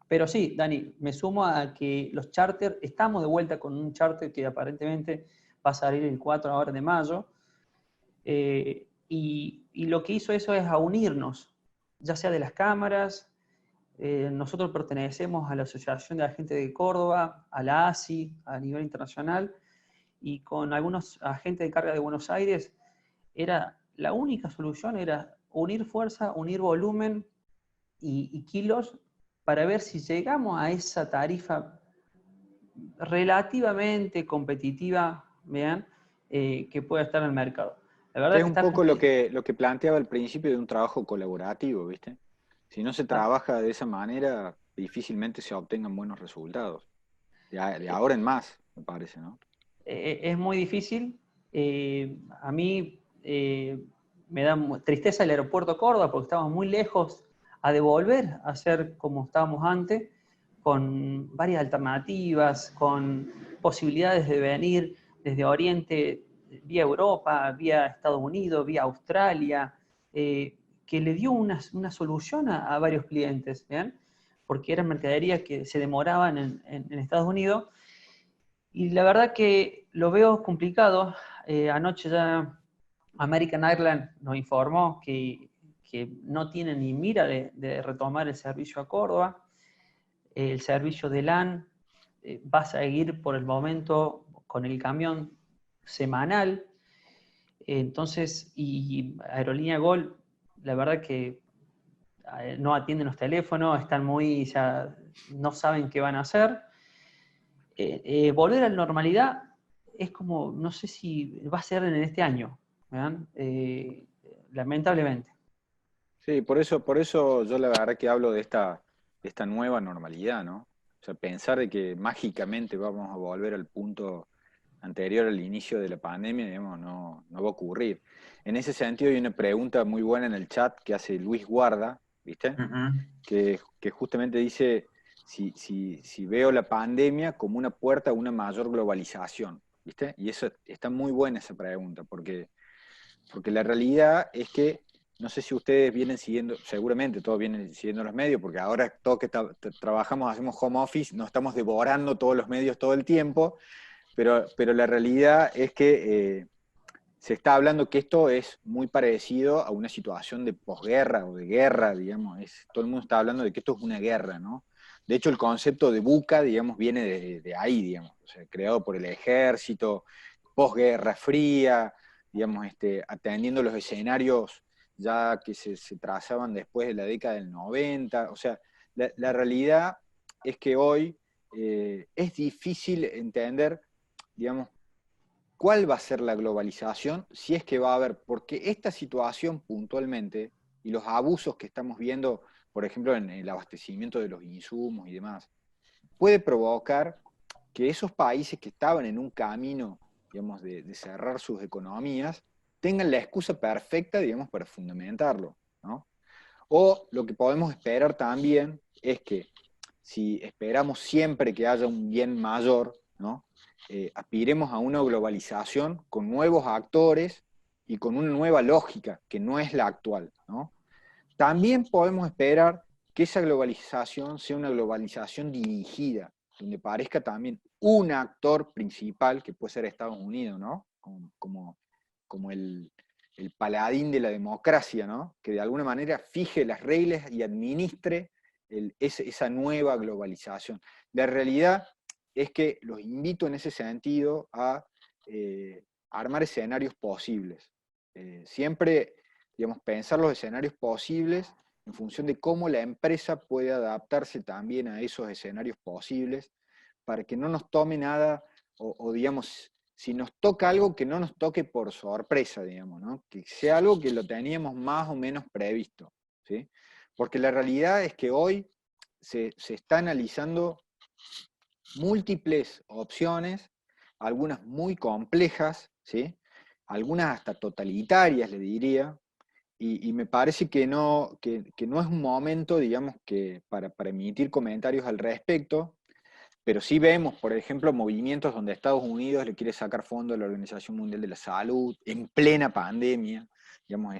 Pero sí, Dani, me sumo a que los charters, estamos de vuelta con un charter que aparentemente va a salir el 4 ahora de mayo, y lo que hizo eso es a unirnos, ya sea de las cámaras. Nosotros pertenecemos a la Asociación de Agentes de Córdoba, a la ASI a nivel internacional, y con algunos agentes de carga de Buenos Aires, la única solución era unir fuerza, unir volumen y kilos para ver si llegamos a esa tarifa relativamente competitiva, vean, que pueda estar en el mercado. La verdad Que es es que un está poco lo que planteaba al principio de un trabajo colaborativo, ¿viste? Si no se trabaja de esa manera, difícilmente se obtengan buenos resultados. De ahora en más, me parece, ¿no? es muy difícil. A mí me da tristeza el aeropuerto de Córdoba porque estamos muy lejos a devolver a ser como estábamos antes, con varias alternativas, con posibilidades de venir desde Oriente, vía Europa, vía Estados Unidos, vía Australia, que le dio una solución a varios clientes, ¿bien? Porque eran mercaderías que se demoraban en Estados Unidos. Y la verdad que lo veo complicado. Anoche ya American Airlines nos informó que no tiene ni mira de retomar el servicio a Córdoba. El servicio de LAN va a seguir por el momento con el camión semanal. Entonces, y Aerolínea Gol, la verdad que no atienden los teléfonos, están ya no saben qué van a hacer. Volver a la normalidad es como, no sé si va a ser en este año, lamentablemente. Sí, por eso yo la verdad que hablo de esta nueva normalidad, ¿no? O sea, pensar de que mágicamente vamos a volver al punto anterior al inicio de la pandemia, digamos, no va a ocurrir. En ese sentido hay una pregunta muy buena en el chat que hace Luis Guarda, ¿viste? Que justamente dice si veo la pandemia como una puerta a una mayor globalización, ¿viste? Y eso está muy buena esa pregunta, porque la realidad es que, no sé si ustedes vienen siguiendo, seguramente todos vienen siguiendo los medios, porque ahora todos que trabajamos, hacemos home office, nos estamos devorando todos los medios todo el tiempo, pero la realidad es que se está hablando que esto es muy parecido a una situación de posguerra o de guerra, digamos. Todo el mundo está hablando de que esto es una guerra, ¿no? De hecho, el concepto de buca, digamos, viene de ahí, digamos, o sea, creado por el ejército, posguerra fría, digamos, atendiendo los escenarios ya que se trazaban después de la década del 90. O sea, la realidad es que hoy es difícil entender, digamos, cuál va a ser la globalización, si es que va a haber, porque esta situación puntualmente y los abusos que estamos viendo, por ejemplo, en el abastecimiento de los insumos y demás, puede provocar que esos países que estaban en un camino, digamos, de cerrar sus economías, tengan la excusa perfecta, digamos, para fundamentarlo, ¿no? O lo que podemos esperar también es que si esperamos siempre que haya un bien mayor, ¿no? Aspiremos a una globalización con nuevos actores y con una nueva lógica, que no es la actual, ¿no? También podemos esperar que esa globalización sea una globalización dirigida, donde parezca también un actor principal, que puede ser Estados Unidos, ¿no? Como el paladín de la democracia, ¿no? Que de alguna manera fije las reglas y administre esa nueva globalización. La realidad es que los invito en ese sentido a armar escenarios posibles. Siempre, digamos, pensar los escenarios posibles en función de cómo la empresa puede adaptarse también a esos escenarios posibles, para que no nos tome nada, o digamos, si nos toca algo, que no nos toque por sorpresa, digamos, ¿no? Que sea algo que lo teníamos más o menos previsto, ¿sí? Porque la realidad es que hoy se está analizando múltiples opciones, algunas muy complejas, ¿sí? Algunas hasta totalitarias, le diría, y me parece que no es un momento, digamos, para emitir comentarios al respecto, pero sí vemos, por ejemplo, movimientos donde Estados Unidos le quiere sacar fondos a la Organización Mundial de la Salud en plena pandemia. Digamos,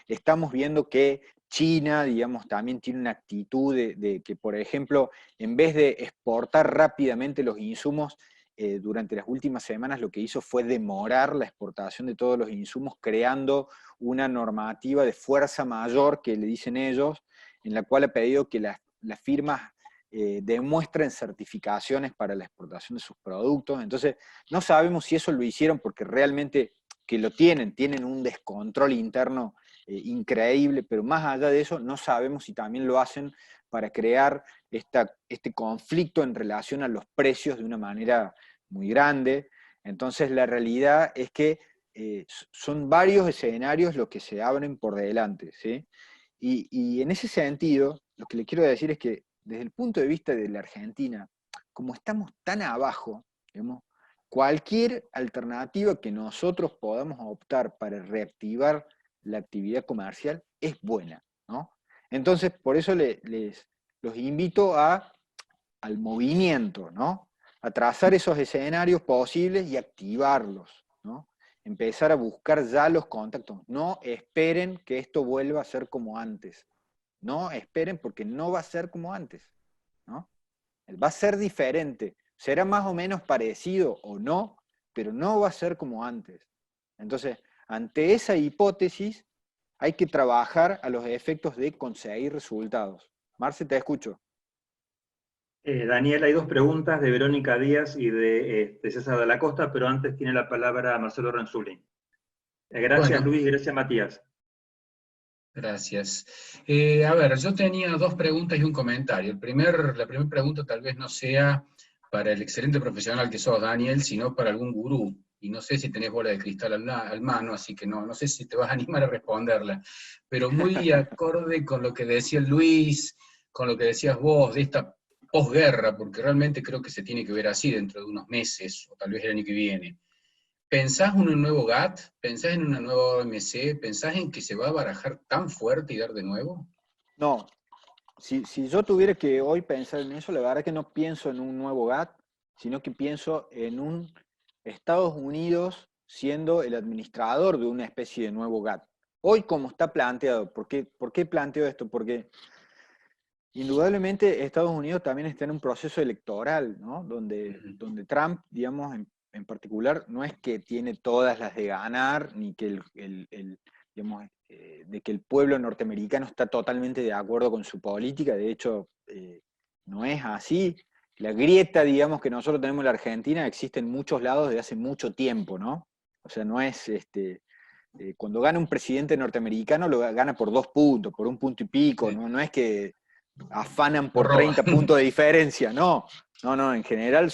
estamos viendo que China, digamos, también tiene una actitud de que, por ejemplo, en vez de exportar rápidamente los insumos, durante las últimas semanas lo que hizo fue demorar la exportación de todos los insumos, creando una normativa de fuerza mayor, que le dicen ellos, en la cual ha pedido que las firmas demuestren certificaciones para la exportación de sus productos. Entonces, no sabemos si eso lo hicieron porque realmente que lo tienen un descontrol interno increíble, pero más allá de eso, no sabemos si también lo hacen para crear este conflicto en relación a los precios de una manera muy grande. Entonces, la realidad es que son varios escenarios los que se abren por delante, ¿sí? Y en ese sentido, lo que le quiero decir es que desde el punto de vista de la Argentina, como estamos tan abajo, digamos, cualquier alternativa que nosotros podamos optar para reactivar la actividad comercial es buena, ¿no? Entonces, por eso los invito al movimiento, ¿no? A trazar esos escenarios posibles y activarlos, ¿no? Empezar a buscar ya los contactos. No esperen que esto vuelva a ser como antes. No esperen, porque no va a ser como antes, ¿no? Va a ser diferente. Será más o menos parecido o no, pero no va a ser como antes. Entonces, ante esa hipótesis, hay que trabajar a los efectos de conseguir resultados. Marce, te escucho. Daniel, hay dos preguntas de Verónica Díaz y de César de la Costa, pero antes tiene la palabra Marcelo Renzulli. Gracias, Bueno, Luis, gracias, Matías. gracias. A ver, yo tenía dos preguntas y un comentario. La primera pregunta tal vez no sea para el excelente profesional que sos, Daniel, sino para algún gurú. Y no sé si tenés bola de cristal al mano, así que no sé si te vas a animar a responderla. Pero muy acorde con lo que decía Luis, con lo que decías vos, de esta posguerra, porque realmente creo que se tiene que ver así dentro de unos meses, o tal vez el año que viene. ¿Pensás en un nuevo GATT? ¿Pensás en una nueva OMC? ¿Pensás en que se va a barajar tan fuerte y dar de nuevo? No, si yo tuviera que hoy pensar en eso, la verdad es que no pienso en un nuevo GATT, sino que pienso en un Estados Unidos siendo el administrador de una especie de nuevo GATT. Hoy, como está planteado, ¿por qué planteo esto? Porque indudablemente Estados Unidos también está en un proceso electoral, ¿no? Donde Trump, digamos, en particular, no es que tiene todas las de ganar, ni que digamos, de que el pueblo norteamericano está totalmente de acuerdo con su política. De hecho, no es así. La grieta, digamos, que nosotros tenemos en la Argentina existe en muchos lados desde hace mucho tiempo, ¿no? O sea, no es cuando gana un presidente norteamericano lo gana por 2 puntos, por 1 punto y pico, Sí. no es que afanan por 30 puntos de diferencia, no, en general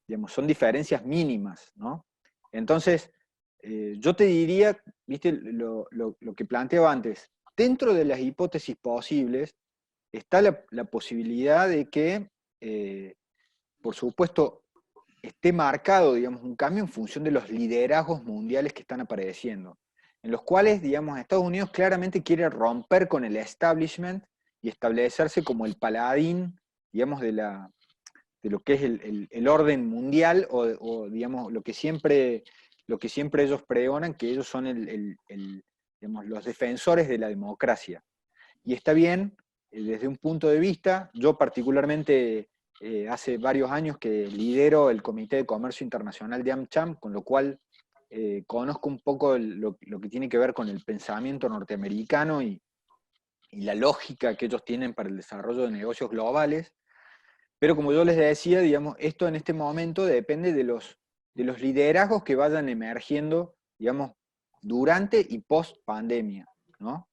digamos, son diferencias mínimas, ¿no? Entonces, yo te diría, viste, lo que planteaba antes, dentro de las hipótesis posibles está la posibilidad de que, por supuesto, esté marcado, digamos, un cambio en función de los liderazgos mundiales que están apareciendo, en los cuales, digamos, Estados Unidos claramente quiere romper con el establishment y establecerse como el paladín, digamos, de lo que es el orden mundial, o, digamos, lo que siempre ellos pregonan, que ellos son digamos, los defensores de la democracia. Y está bien, desde un punto de vista, yo particularmente hace varios años que lidero el Comité de Comercio Internacional de AmCham, con lo cual conozco un poco lo que tiene que ver con el pensamiento norteamericano y la lógica que ellos tienen para el desarrollo de negocios globales, pero como yo les decía, digamos, esto en este momento depende de los liderazgos que vayan emergiendo, digamos, durante y post pandemia, ¿no?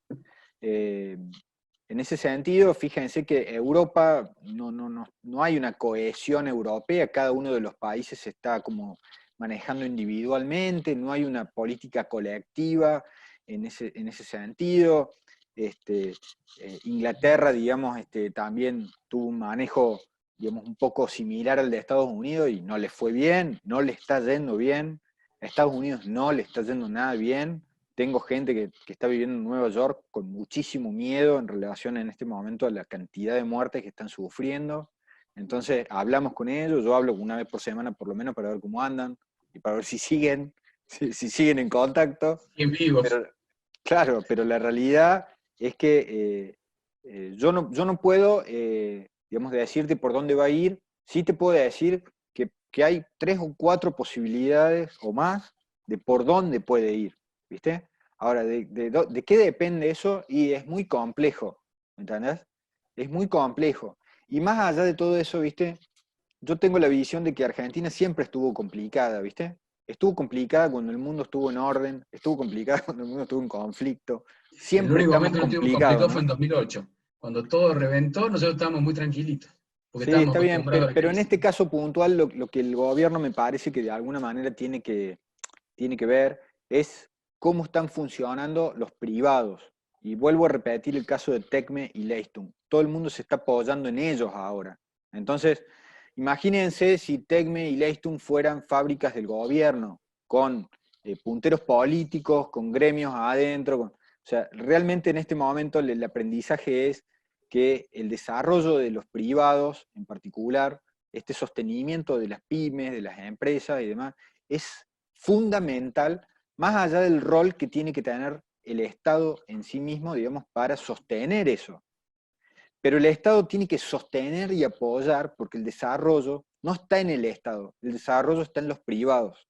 En ese sentido, fíjense que Europa, no hay una cohesión europea, cada uno de los países se está como manejando individualmente, no hay una política colectiva en ese sentido. Inglaterra, digamos, también tuvo un manejo, digamos, un poco similar al de Estados Unidos y no le fue bien, no le está yendo bien. A Estados Unidos no le está yendo nada bien. Tengo gente que está viviendo en Nueva York con muchísimo miedo en relación en este momento a la cantidad de muertes que están sufriendo. Entonces hablamos con ellos, yo hablo una vez por semana por lo menos para ver cómo andan y para ver si siguen, si siguen en contacto. En vivos. Pero, claro, pero la realidad es que yo no puedo, digamos, decirte por dónde va a ir. Sí te puedo decir que hay 3 o 4 posibilidades o más de por dónde puede ir, ¿viste? Ahora, ¿de qué depende eso? Y es muy complejo, ¿me entendés? Es muy complejo. Y más allá de todo eso, ¿viste? Yo tengo la visión de que Argentina siempre estuvo complicada, ¿viste? Estuvo complicada cuando el mundo estuvo en orden, estuvo complicada cuando el mundo estuvo en conflicto. El Siempre único estamos momento que no tuvimos complicados, conflicto ¿no? fue en 2008. Cuando todo reventó, nosotros estábamos muy tranquilitos, porque Sí, estábamos está bien, acostumbrados a la pero en crisis. este caso puntual lo que el gobierno me parece que de alguna manera tiene que ver es cómo están funcionando los privados. Y vuelvo a repetir el caso de Tecme y Leistung. Todo el mundo se está apoyando en ellos ahora. Entonces, imagínense si Tecme y Leistung fueran fábricas del gobierno, con punteros políticos, con gremios adentro. O sea, realmente en este momento el aprendizaje es que el desarrollo de los privados, en particular, este sostenimiento de las pymes, de las empresas y demás, es fundamental, más allá del rol que tiene que tener el Estado en sí mismo, digamos, para sostener eso. Pero el Estado tiene que sostener y apoyar, porque el desarrollo no está en el Estado, el desarrollo está en los privados.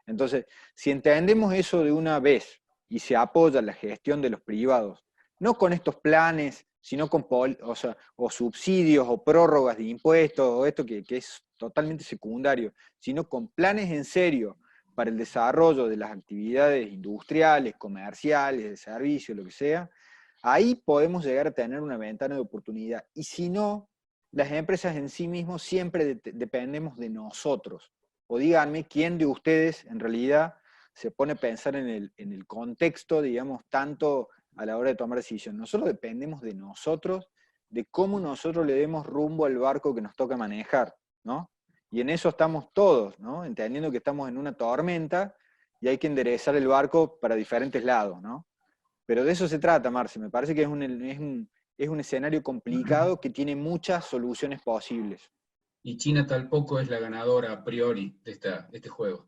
Entonces, si entendemos eso de una vez y se apoya la gestión de los privados, no con estos planes, sino con o subsidios o prórrogas de impuestos, o esto que es totalmente secundario, sino con planes en serio para el desarrollo de las actividades industriales, comerciales, de servicios, lo que sea, ahí podemos llegar a tener una ventana de oportunidad. Y si no, las empresas en sí mismas siempre dependemos de nosotros. O díganme quién de ustedes en realidad se pone a pensar en el contexto, digamos, tanto a la hora de tomar decisiones. Nosotros dependemos de nosotros, de cómo nosotros le demos rumbo al barco que nos toca manejar, ¿no? Y en eso estamos todos, ¿no? Entendiendo que estamos en una tormenta y hay que enderezar el barco para diferentes lados, ¿no? Pero de eso se trata, Marce. Me parece que es un escenario complicado que tiene muchas soluciones posibles. Y China tampoco es la ganadora a priori de este juego.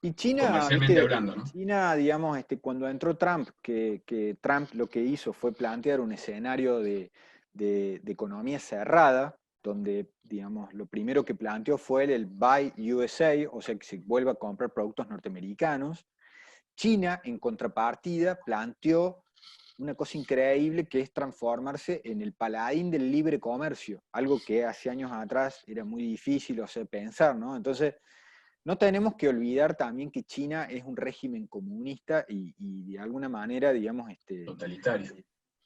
Y China, Comercialmente ¿viste? hablando, ¿no? China, digamos, cuando entró Trump, que Trump lo que hizo fue plantear un escenario de economía cerrada, donde, digamos, lo primero que planteó fue el Buy USA, o sea, que se vuelva a comprar productos norteamericanos. China, en contrapartida, planteó una cosa increíble que es transformarse en el paladín del libre comercio, algo que hace años atrás era muy difícil, o sea, pensar, ¿no? Entonces, no tenemos que olvidar también que China es un régimen comunista y de alguna manera, digamos,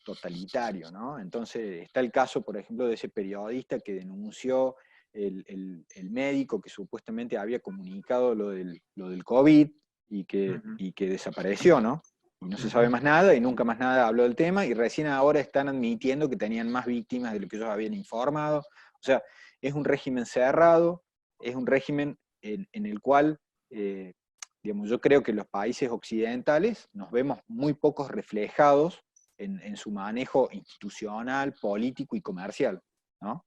totalitario, ¿no? Entonces, está el caso, por ejemplo, de ese periodista que denunció el médico que supuestamente había comunicado lo del COVID y que desapareció, ¿no? Y no se sabe más nada y nunca más nada habló del tema y recién ahora están admitiendo que tenían más víctimas de lo que ellos habían informado. O sea, es un régimen cerrado, es un régimen en el cual, digamos, yo creo que los países occidentales nos vemos muy pocos reflejados en su manejo institucional, político y comercial, ¿no?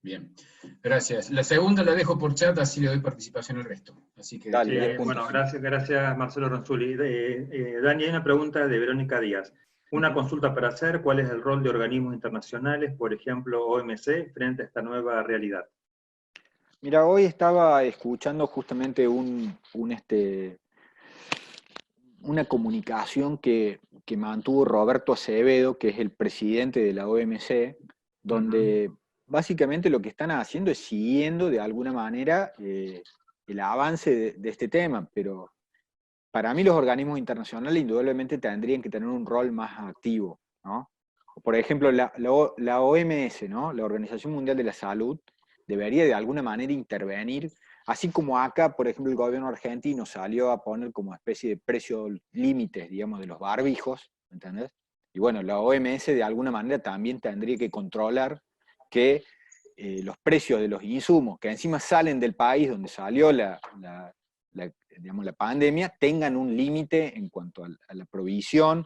Bien, gracias. La segunda la dejo por chat, así le doy participación al resto. Así que Dale, bueno, gracias Marcelo Ronzulli. Dani, hay una pregunta de Verónica Díaz. Una consulta para hacer, ¿cuál es el rol de organismos internacionales, por ejemplo OMC, frente a esta nueva realidad? Mira, hoy estaba escuchando justamente una comunicación que mantuvo Roberto Acevedo, que es el presidente de la OMC, donde básicamente lo que están haciendo es siguiendo de alguna manera el avance de este tema, pero para mí los organismos internacionales indudablemente tendrían que tener un rol más activo, ¿no? Por ejemplo, la OMS, ¿no? La Organización Mundial de la Salud, debería de alguna manera intervenir, así como acá, por ejemplo, el gobierno argentino salió a poner como especie de precio límites, digamos, de los barbijos, ¿entendés? Y bueno, la OMS de alguna manera también tendría que controlar que los precios de los insumos que encima salen del país donde salió digamos, la pandemia, tengan un límite en cuanto a la provisión.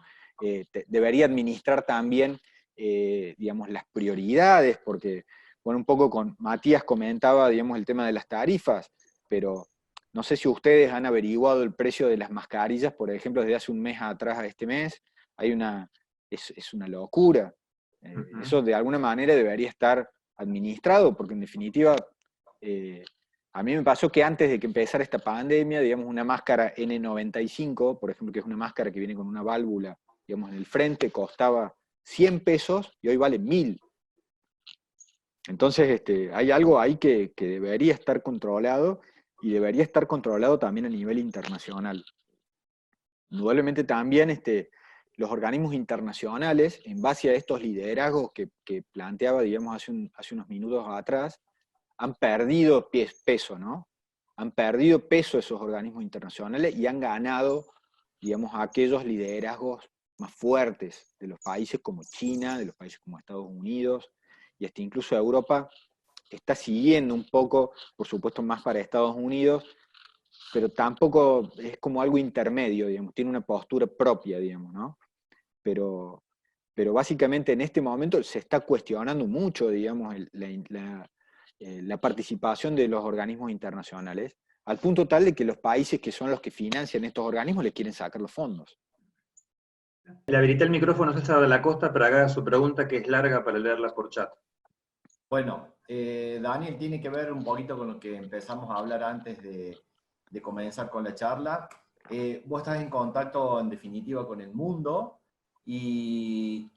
Debería administrar también, digamos, las prioridades, porque, bueno, un poco con Matías comentaba, digamos, el tema de las tarifas, pero no sé si ustedes han averiguado el precio de las mascarillas, por ejemplo, desde hace un mes atrás a este mes, es una locura. Eso de alguna manera debería estar administrado, porque en definitiva, a mí me pasó que antes de que empezara esta pandemia, digamos, una máscara N95, por ejemplo, que es una máscara que viene con una válvula, digamos, en el frente, costaba 100 pesos y hoy vale 1000. Entonces, hay algo ahí que debería estar controlado y debería estar controlado también a nivel internacional. Indudablemente también los organismos internacionales, en base a estos liderazgos que planteaba, digamos, hace unos minutos atrás, han perdido peso, ¿no? Han perdido peso esos organismos internacionales y han ganado, digamos, aquellos liderazgos más fuertes de los países como China, de los países como Estados Unidos, y incluso Europa está siguiendo un poco, por supuesto más para Estados Unidos, pero tampoco es como algo intermedio, digamos, tiene una postura propia, digamos, ¿no? Pero básicamente en este momento se está cuestionando mucho, digamos, la participación de los organismos internacionales, al punto tal de que los países que son los que financian estos organismos les quieren sacar los fondos. Le habilité el micrófono a César de la Costa para que haga su pregunta, que es larga para leerla por chat. Bueno, Daniel, tiene que ver un poquito con lo que empezamos a hablar antes de comenzar con la charla. Vos estás en contacto, en definitiva, con el mundo y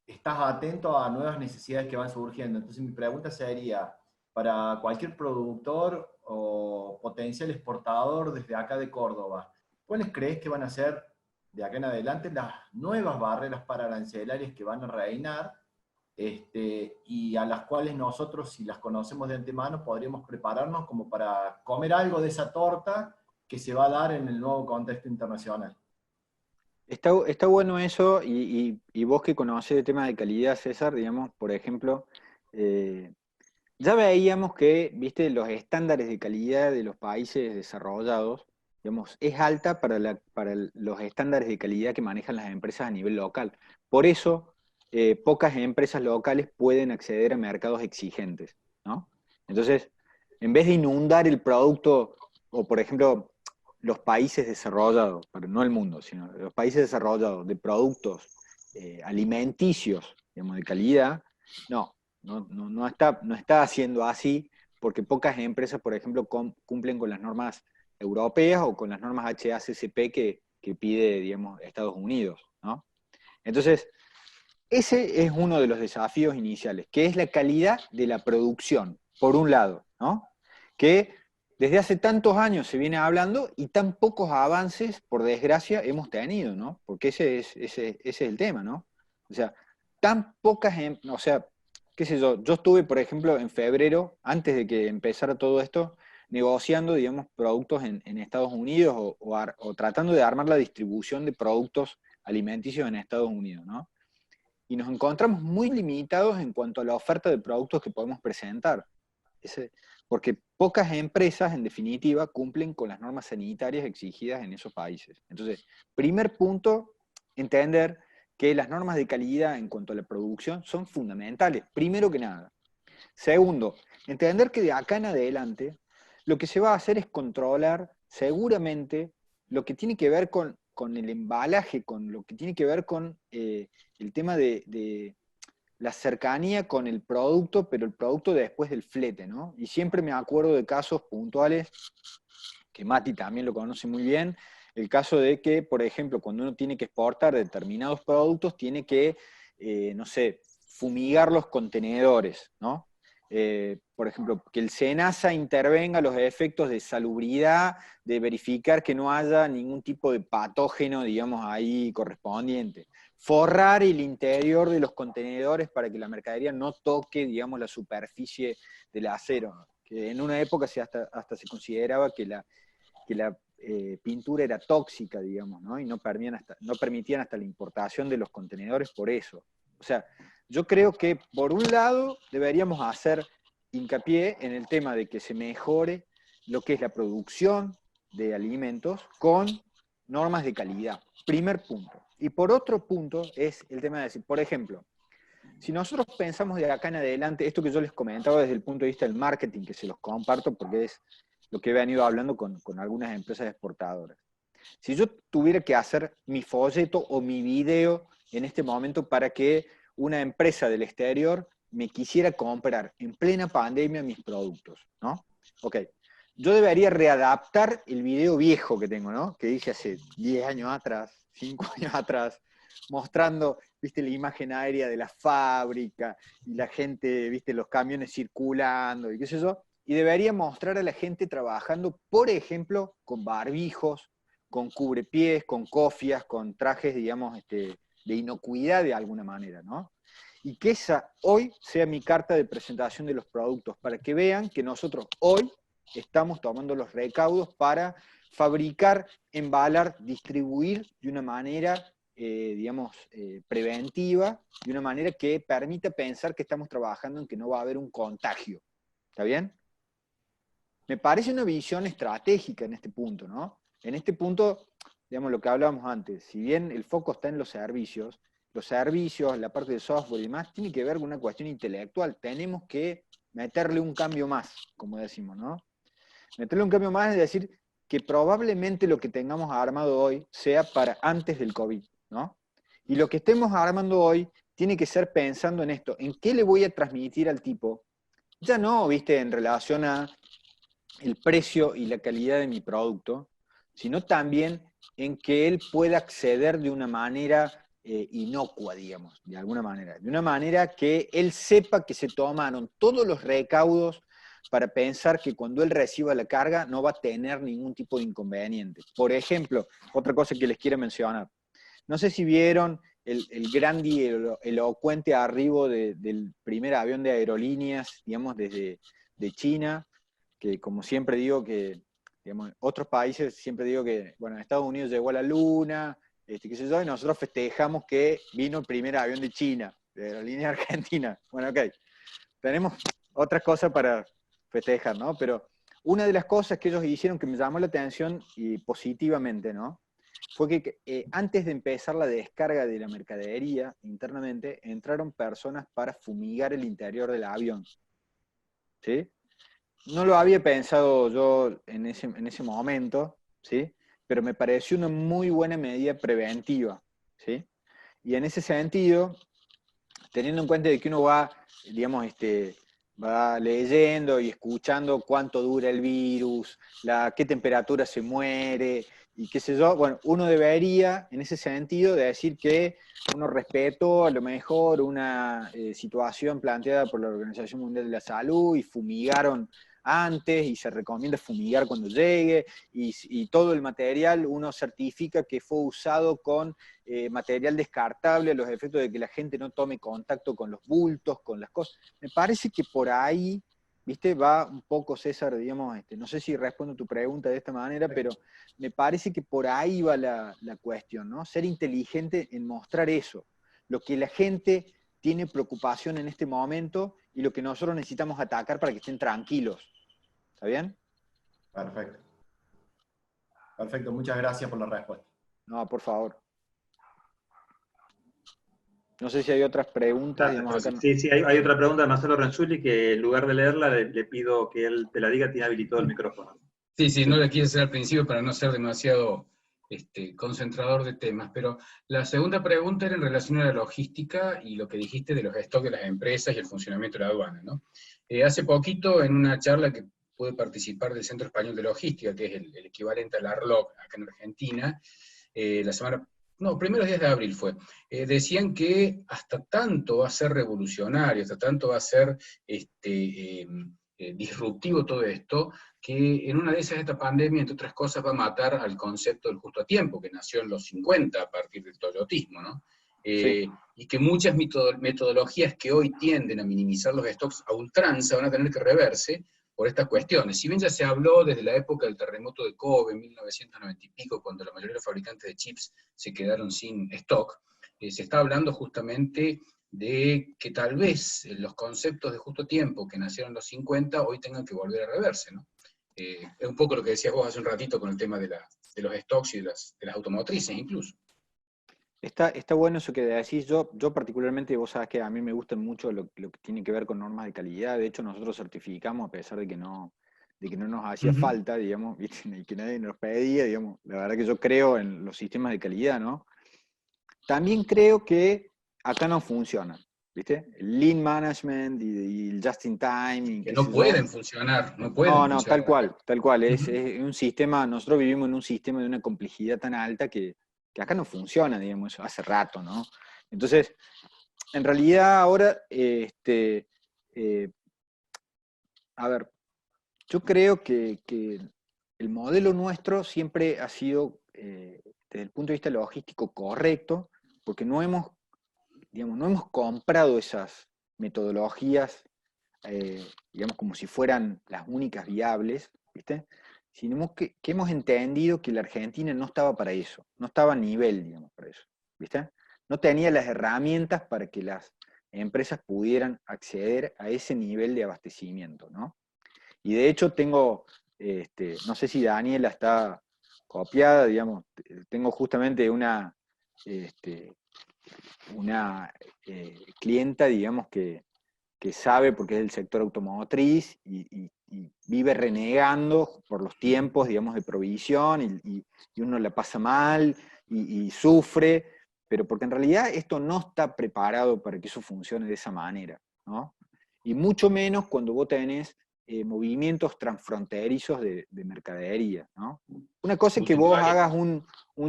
estás atento a nuevas necesidades que van surgiendo. Entonces mi pregunta sería, para cualquier productor o potencial exportador desde acá de Córdoba, ¿cuáles crees que van a ser de acá en adelante las nuevas barreras pararancelarias que van a reinar y a las cuales nosotros, si las conocemos de antemano, podríamos prepararnos como para comer algo de esa torta que se va a dar en el nuevo contexto internacional? Está bueno eso, y vos que conocés el tema de calidad, César, digamos, por ejemplo, ya veíamos que, viste, los estándares de calidad de los países desarrollados, digamos, es alta para los estándares de calidad que manejan las empresas a nivel local. Por eso, pocas empresas locales pueden acceder a mercados exigentes, ¿no? Entonces, en vez de inundar el producto, o por ejemplo, los países desarrollados, pero no el mundo, sino los países desarrollados de productos alimenticios, digamos, de calidad, no está haciendo así, porque pocas empresas, por ejemplo, cumplen con las normas europeas o con las normas HACCP que pide, digamos, Estados Unidos, ¿no? Entonces, ese es uno de los desafíos iniciales, que es la calidad de la producción, por un lado, ¿no? Que desde hace tantos años se viene hablando y tan pocos avances, por desgracia, hemos tenido, ¿no? Porque ese es el tema, ¿no? O sea, tan pocas, o sea, qué sé yo estuve, por ejemplo, en febrero, antes de que empezara todo esto, negociando, digamos, productos en Estados Unidos o tratando de armar la distribución de productos alimenticios en Estados Unidos, ¿no? Y nos encontramos muy limitados en cuanto a la oferta de productos que podemos presentar. Porque pocas empresas, en definitiva, cumplen con las normas sanitarias exigidas en esos países. Entonces, primer punto, entender que las normas de calidad en cuanto a la producción son fundamentales, primero que nada. Segundo, entender que de acá en adelante lo que se va a hacer es controlar seguramente lo que tiene que ver con el embalaje, con lo que tiene que ver con el tema de la cercanía con el producto, pero el producto después del flete, ¿no? Y siempre me acuerdo de casos puntuales, que Mati también lo conoce muy bien, el caso de que, por ejemplo, cuando uno tiene que exportar determinados productos, tiene que, no sé, fumigar los contenedores, ¿no? Por ejemplo, que el SENASA intervenga a los efectos de salubridad, de verificar que no haya ningún tipo de patógeno, digamos, ahí correspondiente. Forrar el interior de los contenedores para que la mercadería no toque, digamos, la superficie del acero, que en una época hasta se consideraba que la pintura era tóxica, digamos, ¿no? Y no permitían hasta la importación de los contenedores por eso. O sea, yo creo que, por un lado, deberíamos hacer hincapié en el tema de que se mejore lo que es la producción de alimentos con normas de calidad. Primer punto. Y por otro punto es el tema de decir, por ejemplo, si nosotros pensamos de acá en adelante, esto que yo les comentaba desde el punto de vista del marketing, que se los comparto porque es lo que he venido hablando con algunas empresas exportadoras. Si yo tuviera que hacer mi folleto o mi video en este momento para que una empresa del exterior me quisiera comprar en plena pandemia mis productos, ¿no? Ok, yo debería readaptar el video viejo que tengo, ¿no? Que hice hace 10 años atrás, 5 años atrás, mostrando, viste, la imagen aérea de la fábrica, y la gente, viste, los camiones circulando, y qué sé yo, y debería mostrar a la gente trabajando, por ejemplo, con barbijos, con cubrepiés, con cofias, con trajes, digamos, de inocuidad de alguna manera, ¿no? Y que esa hoy sea mi carta de presentación de los productos, para que vean que nosotros hoy estamos tomando los recaudos para fabricar, embalar, distribuir de una manera, digamos, preventiva, de una manera que permita pensar que estamos trabajando en que no va a haber un contagio. ¿Está bien? Me parece una visión estratégica en este punto, ¿no? En este punto, digamos, lo que hablábamos antes, si bien el foco está en los servicios, la parte de software y demás, tiene que ver con una cuestión intelectual. Tenemos que meterle un cambio más, como decimos, ¿no? Meterle un cambio más es decir que probablemente lo que tengamos armado hoy sea para antes del COVID, ¿no? Y lo que estemos armando hoy tiene que ser pensando en esto, en qué le voy a transmitir al tipo, ya no, viste, en relación a el precio y la calidad de mi producto, sino también en que él pueda acceder de una manera inocua, digamos, de alguna manera. De una manera que él sepa que se tomaron todos los recaudos para pensar que cuando él reciba la carga no va a tener ningún tipo de inconveniente. Por ejemplo, otra cosa que les quiero mencionar. No sé si vieron el gran y elocuente arribo del primer avión de aerolíneas, digamos, de China, que como siempre digo que, digamos, otros países siempre digo que, bueno, Estados Unidos llegó a la Luna, qué sé yo, y nosotros festejamos que vino el primer avión de China, de Aerolínea Argentina. Bueno, ok, tenemos otras cosas para festejar, ¿no? Pero una de las cosas que ellos hicieron que me llamó la atención y positivamente, ¿no? Fue que antes de empezar la descarga de la mercadería internamente, entraron personas para fumigar el interior del avión. ¿Sí? No lo había pensado yo en ese momento, ¿sí? Pero me pareció una muy buena medida preventiva, ¿sí? Y en ese sentido, teniendo en cuenta de que uno va, digamos, va leyendo y escuchando cuánto dura el virus, qué temperatura se muere, y qué sé yo, bueno, uno debería, en ese sentido, de decir que uno respetó a lo mejor una situación planteada por la Organización Mundial de la Salud y fumigaron antes y se recomienda fumigar cuando llegue y todo el material uno certifica que fue usado con material descartable a los efectos de que la gente no tome contacto con los bultos, con las cosas. Me parece que por ahí, viste, va un poco, César, digamos, no sé si respondo tu pregunta de esta manera, pero me parece que por ahí va la cuestión, ¿no? Ser inteligente en mostrar eso, lo que la gente tiene preocupación en este momento y lo que nosotros necesitamos atacar para que estén tranquilos. ¿Está bien? Perfecto. Perfecto, muchas gracias por la respuesta. No, por favor. No sé si hay otras preguntas. Digamos, acá... Sí, hay otra pregunta de Marcelo Renzulli que en lugar de leerla le pido que él te la diga, tiene habilitado el micrófono. Sí, no la quise hacer al principio para no ser demasiado concentrador de temas, pero la segunda pregunta era en relación a la logística y lo que dijiste de los stocks de las empresas y el funcionamiento de la aduana, ¿no? Hace poquito, en una charla que pude participar del Centro Español de Logística, que es el equivalente al ARLOG acá en Argentina, primeros días de abril fue, decían que hasta tanto va a ser revolucionario, hasta tanto va a ser disruptivo todo esto, que en una de esas esta pandemia, entre otras cosas, va a matar al concepto del justo a tiempo, que nació en los 50 a partir del toyotismo, ¿no? Sí. Y que muchas metodologías que hoy tienden a minimizar los stocks a ultranza van a tener que reverse por estas cuestiones. Si bien ya se habló desde la época del terremoto de Kobe, en 1990 y pico, cuando la mayoría de los fabricantes de chips se quedaron sin stock, se está hablando justamente de que tal vez los conceptos de justo tiempo que nacieron en los 50 hoy tengan que volver a reverse, ¿no? Es un poco lo que decías vos hace un ratito con el tema de los stocks y de las automotrices incluso. Está bueno eso que decís. Yo particularmente, vos sabés que a mí me gusta mucho lo que tiene que ver con normas de calidad. De hecho, nosotros certificamos a pesar de que no nos hacía falta, digamos, y que nadie nos pedía, digamos. La verdad que yo creo en los sistemas de calidad, ¿no? También creo que acá no funcionan, ¿viste? El lean management y el just in time. Y que no pueden funcionar, no pueden No, funcionar. tal cual. Es un sistema, nosotros vivimos en un sistema de una complejidad tan alta que acá no funciona, digamos, hace rato, ¿no? Entonces, en realidad ahora, a ver, yo creo que el modelo nuestro siempre ha sido, desde el punto de vista logístico, correcto, porque no hemos comprado esas metodologías, digamos, como si fueran las únicas viables, ¿viste? Sino que hemos entendido que la Argentina no estaba para eso, no estaba a nivel, digamos, para eso, ¿viste? No tenía las herramientas para que las empresas pudieran acceder a ese nivel de abastecimiento, ¿no? Y de hecho tengo, no sé si Daniela está copiada, digamos, tengo justamente una clienta, digamos, que sabe porque es del sector automotriz y vive renegando por los tiempos, digamos, de provisión y uno la pasa mal y sufre, pero porque en realidad esto no está preparado para que eso funcione de esa manera, ¿no? Y mucho menos cuando vos tenés movimientos transfronterizos de mercadería, ¿no? Una cosa es que vos hagas un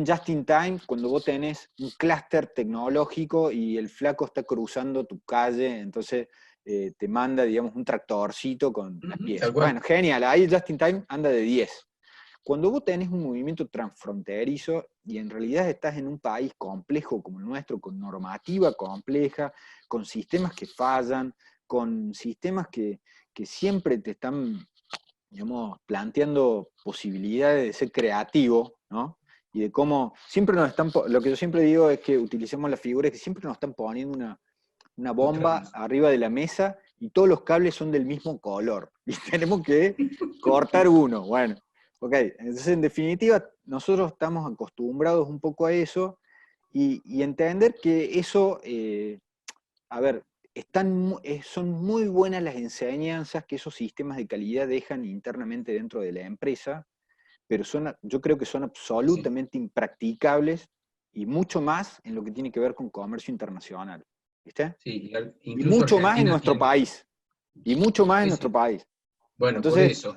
just in time cuando vos tenés un clúster tecnológico y el flaco está cruzando tu calle, entonces te manda, digamos, un tractorcito con las piezas. Bueno, genial, ahí el just in time anda de 10. Cuando vos tenés un movimiento transfronterizo y en realidad estás en un país complejo como el nuestro, con normativa compleja, con sistemas que fallan, con sistemas que siempre te están, digamos, planteando posibilidades de ser creativo, ¿no? Y de cómo siempre nos están, lo que yo siempre digo es que utilicemos las figuras que siempre nos están poniendo una bomba arriba de la mesa y todos los cables son del mismo color. Y tenemos que cortar uno. Bueno, ok. Entonces, en definitiva, nosotros estamos acostumbrados un poco a eso y entender que eso, a ver, son muy buenas las enseñanzas que esos sistemas de calidad dejan internamente dentro de la empresa, pero yo creo que son absolutamente impracticables y mucho más en lo que tiene que ver con comercio internacional. ¿Viste? Sí, y mucho Argentina más en nuestro país. Y mucho más en nuestro país. Bueno, entonces, por eso.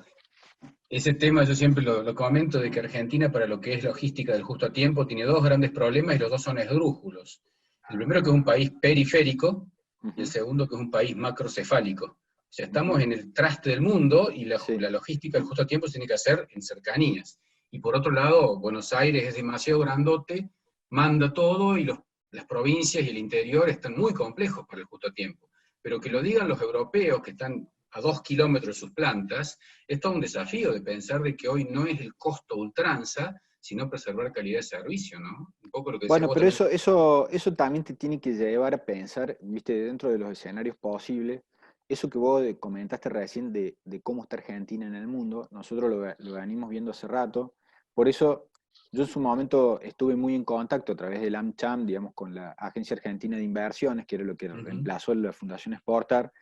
Ese tema yo siempre lo comento, de que Argentina, para lo que es logística del justo a tiempo, tiene dos grandes problemas y los dos son esdrújulos. El primero, que es un país periférico, y el segundo, que es un país macrocefálico. O sea, estamos en el traste del mundo y la logística del justo a tiempo se tiene que hacer en cercanías. Y por otro lado, Buenos Aires es demasiado grandote, manda todo y las provincias y el interior están muy complejos para el justo a tiempo. Pero que lo digan los europeos, que están a 2 kilómetros de sus plantas, es todo un desafío de pensar de que hoy no es el costo ultranza, sino preservar calidad de servicio, ¿no? Un poco lo que bueno, pero también. eso también te tiene que llevar a pensar, viste, dentro de los escenarios posibles, eso que vos comentaste recién de cómo está Argentina en el mundo, nosotros lo venimos viendo hace rato, por eso yo en su momento estuve muy en contacto a través del AmCham, digamos, con la Agencia Argentina de Inversiones, que era lo que reemplazó a la Fundación Exportar,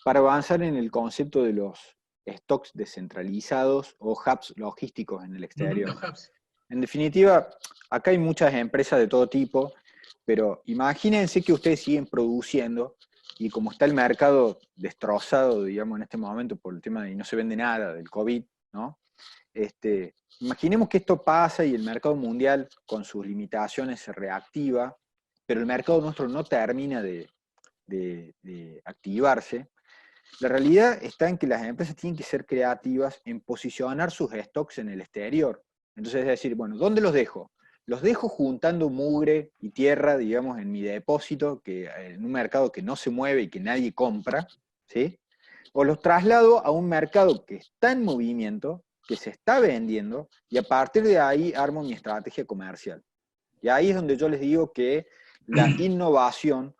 para avanzar en el concepto de los stocks descentralizados o hubs logísticos en el exterior. En definitiva, acá hay muchas empresas de todo tipo, pero imagínense que ustedes siguen produciendo y como está el mercado destrozado, digamos, en este momento por el tema de que no se vende nada del COVID, ¿no? Imaginemos que esto pasa y el mercado mundial con sus limitaciones se reactiva, pero el mercado nuestro no termina de activarse. La realidad está en que las empresas tienen que ser creativas en posicionar sus stocks en el exterior. Entonces es decir, bueno, ¿dónde los dejo? Los dejo juntando mugre y tierra, digamos, en mi depósito, que, en un mercado que no se mueve y que nadie compra, ¿sí? O los traslado a un mercado que está en movimiento, que se está vendiendo, y a partir de ahí armo mi estrategia comercial. Y ahí es donde yo les digo que la innovación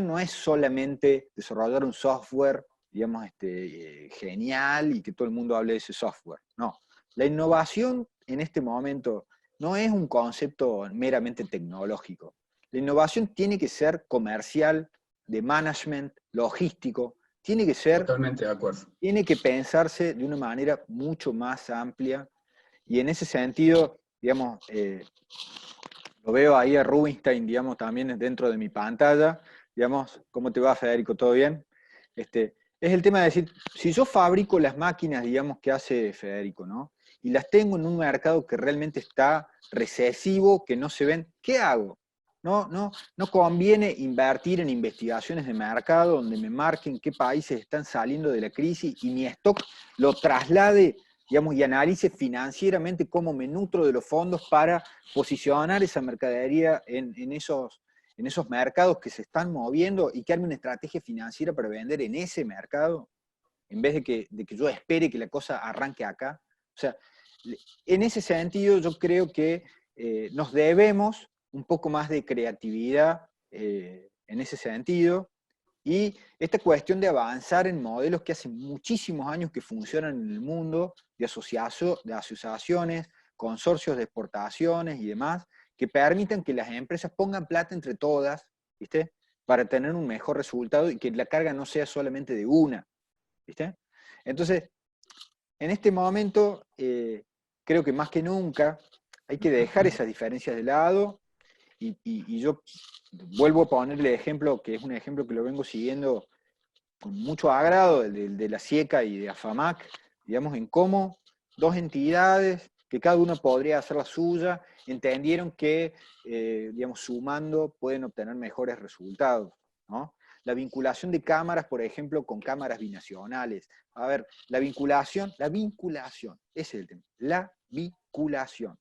no es solamente desarrollar un software, digamos, genial y que todo el mundo hable de ese software. No, la innovación en este momento no es un concepto meramente tecnológico. La innovación tiene que ser comercial, de management, logístico, tiene que ser... Totalmente de acuerdo. Tiene que pensarse de una manera mucho más amplia, y en ese sentido, digamos, lo veo ahí a Rubinstein, digamos, también dentro de mi pantalla, digamos, ¿cómo te va, Federico? ¿Todo bien? Es el tema de decir, si yo fabrico las máquinas, digamos, que hace Federico, ¿no? Y las tengo en un mercado que realmente está recesivo, que no se ven, ¿qué hago? No conviene invertir en investigaciones de mercado donde me marquen qué países están saliendo de la crisis y mi stock lo traslade, digamos, y analice financieramente cómo me nutro de los fondos para posicionar esa mercadería en esos mercados que se están moviendo y que arme una estrategia financiera para vender en ese mercado, en vez de que yo espere que la cosa arranque acá. O sea, en ese sentido yo creo que nos debemos un poco más de creatividad en ese sentido, y esta cuestión de avanzar en modelos que hace muchísimos años que funcionan en el mundo, de asociaciones, consorcios de exportaciones y demás, que permitan que las empresas pongan plata entre todas, ¿viste? Para tener un mejor resultado y que la carga no sea solamente de una, ¿viste? Entonces, en este momento, creo que más que nunca hay que dejar esas diferencias de lado, y yo vuelvo a ponerle ejemplo, que es un ejemplo que lo vengo siguiendo con mucho agrado, de la SIECA y de AFAMAC, digamos, en cómo dos entidades, que cada una podría hacer la suya, entendieron que, digamos, sumando pueden obtener mejores resultados, ¿no? La vinculación de cámaras, por ejemplo, con cámaras binacionales. A ver, la vinculación, ese es el tema, la vinculación,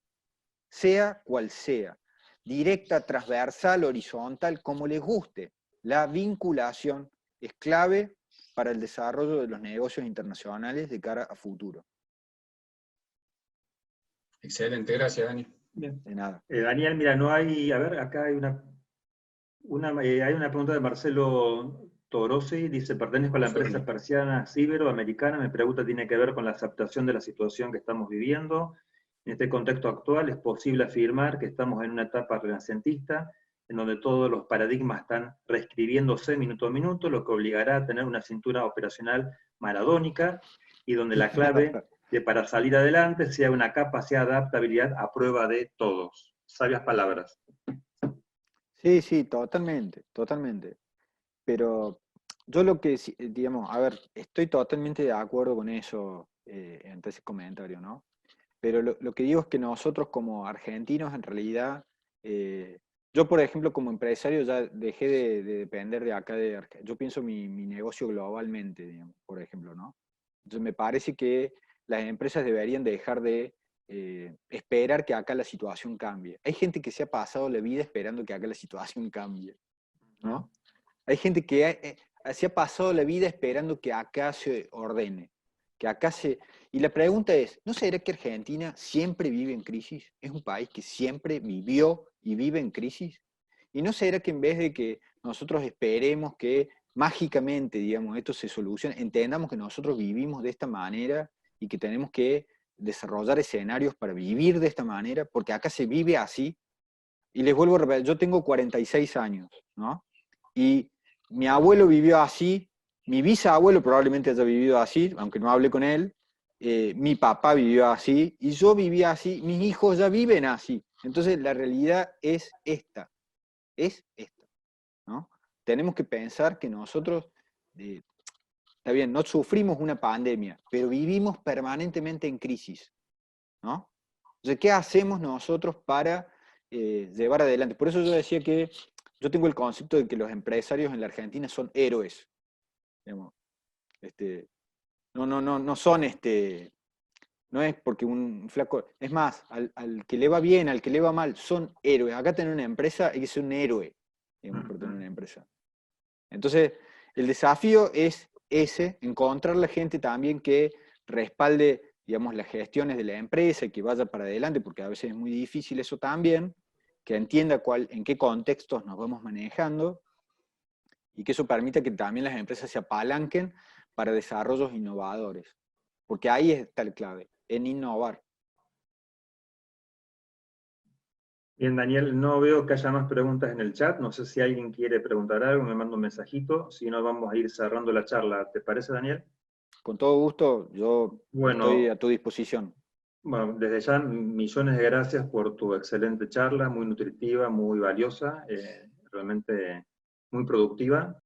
sea cual sea, directa, transversal, horizontal, como les guste. La vinculación es clave para el desarrollo de los negocios internacionales de cara a futuro. Excelente, gracias, Dani. Bien. De nada. Daniel, mira, no hay, a ver, acá hay hay una pregunta de Marcelo Torosi, dice, pertenezco a la empresa persiana Ibero-Americana, mi pregunta tiene que ver con la aceptación de la situación que estamos viviendo. En este contexto actual es posible afirmar que estamos en una etapa renacentista, en donde todos los paradigmas están reescribiéndose minuto a minuto, lo que obligará a tener una cintura operacional maradónica, y donde la clave de para salir adelante sea una capacidad de adaptabilidad a prueba de todos. Sabias palabras. Sí, totalmente, totalmente. Pero yo lo que, digamos, a ver, estoy totalmente de acuerdo con eso, ante ese comentario, ¿no? Pero lo que digo es que nosotros como argentinos, en realidad, yo por ejemplo como empresario ya dejé de depender de acá de Argentina. Yo pienso mi negocio globalmente, digamos, por ejemplo, ¿no? Entonces me parece que las empresas deberían dejar de esperar que acá la situación cambie. Hay gente que se ha pasado la vida esperando que acá la situación cambie, ¿no? Hay gente que se ha pasado la vida esperando que acá se ordene, que acá se... Y la pregunta es, ¿no será que Argentina siempre vive en crisis? ¿Es un país que siempre vivió y vive en crisis? ¿Y no será que en vez de que nosotros esperemos que mágicamente, digamos, esto se solucione, entendamos que nosotros vivimos de esta manera y que tenemos que desarrollar escenarios para vivir de esta manera, porque acá se vive así? Y les vuelvo a repetir, yo tengo 46 años, ¿no? Y mi abuelo vivió así, mi bisabuelo probablemente haya vivido así, aunque no hablé con él, mi papá vivió así, y yo vivía así, mis hijos ya viven así. Entonces la realidad es esta, ¿no? Tenemos que pensar que nosotros, está bien, no sufrimos una pandemia, pero vivimos permanentemente en crisis, ¿no? Entonces, ¿qué hacemos nosotros para llevar adelante? Por eso yo decía que yo tengo el concepto de que los empresarios en la Argentina son héroes. Digamos, no son no es porque un flaco, es más, al que le va bien, al que le va mal, son héroes. Acá tener una empresa hay que ser un héroe, digamos, por tener una empresa. Entonces, el desafío es ese, encontrar la gente también que respalde, digamos, las gestiones de la empresa y que vaya para adelante, porque a veces es muy difícil eso también, que entienda en qué contextos nos vamos manejando, y que eso permita que también las empresas se apalanquen para desarrollos innovadores. Porque ahí está la clave, en innovar. Bien, Daniel, no veo que haya más preguntas en el chat. No sé si alguien quiere preguntar algo, me manda un mensajito. Si no, vamos a ir cerrando la charla. ¿Te parece, Daniel? Con todo gusto, yo estoy a tu disposición. Bueno, desde ya, millones de gracias por tu excelente charla, muy nutritiva, muy valiosa, realmente muy productiva.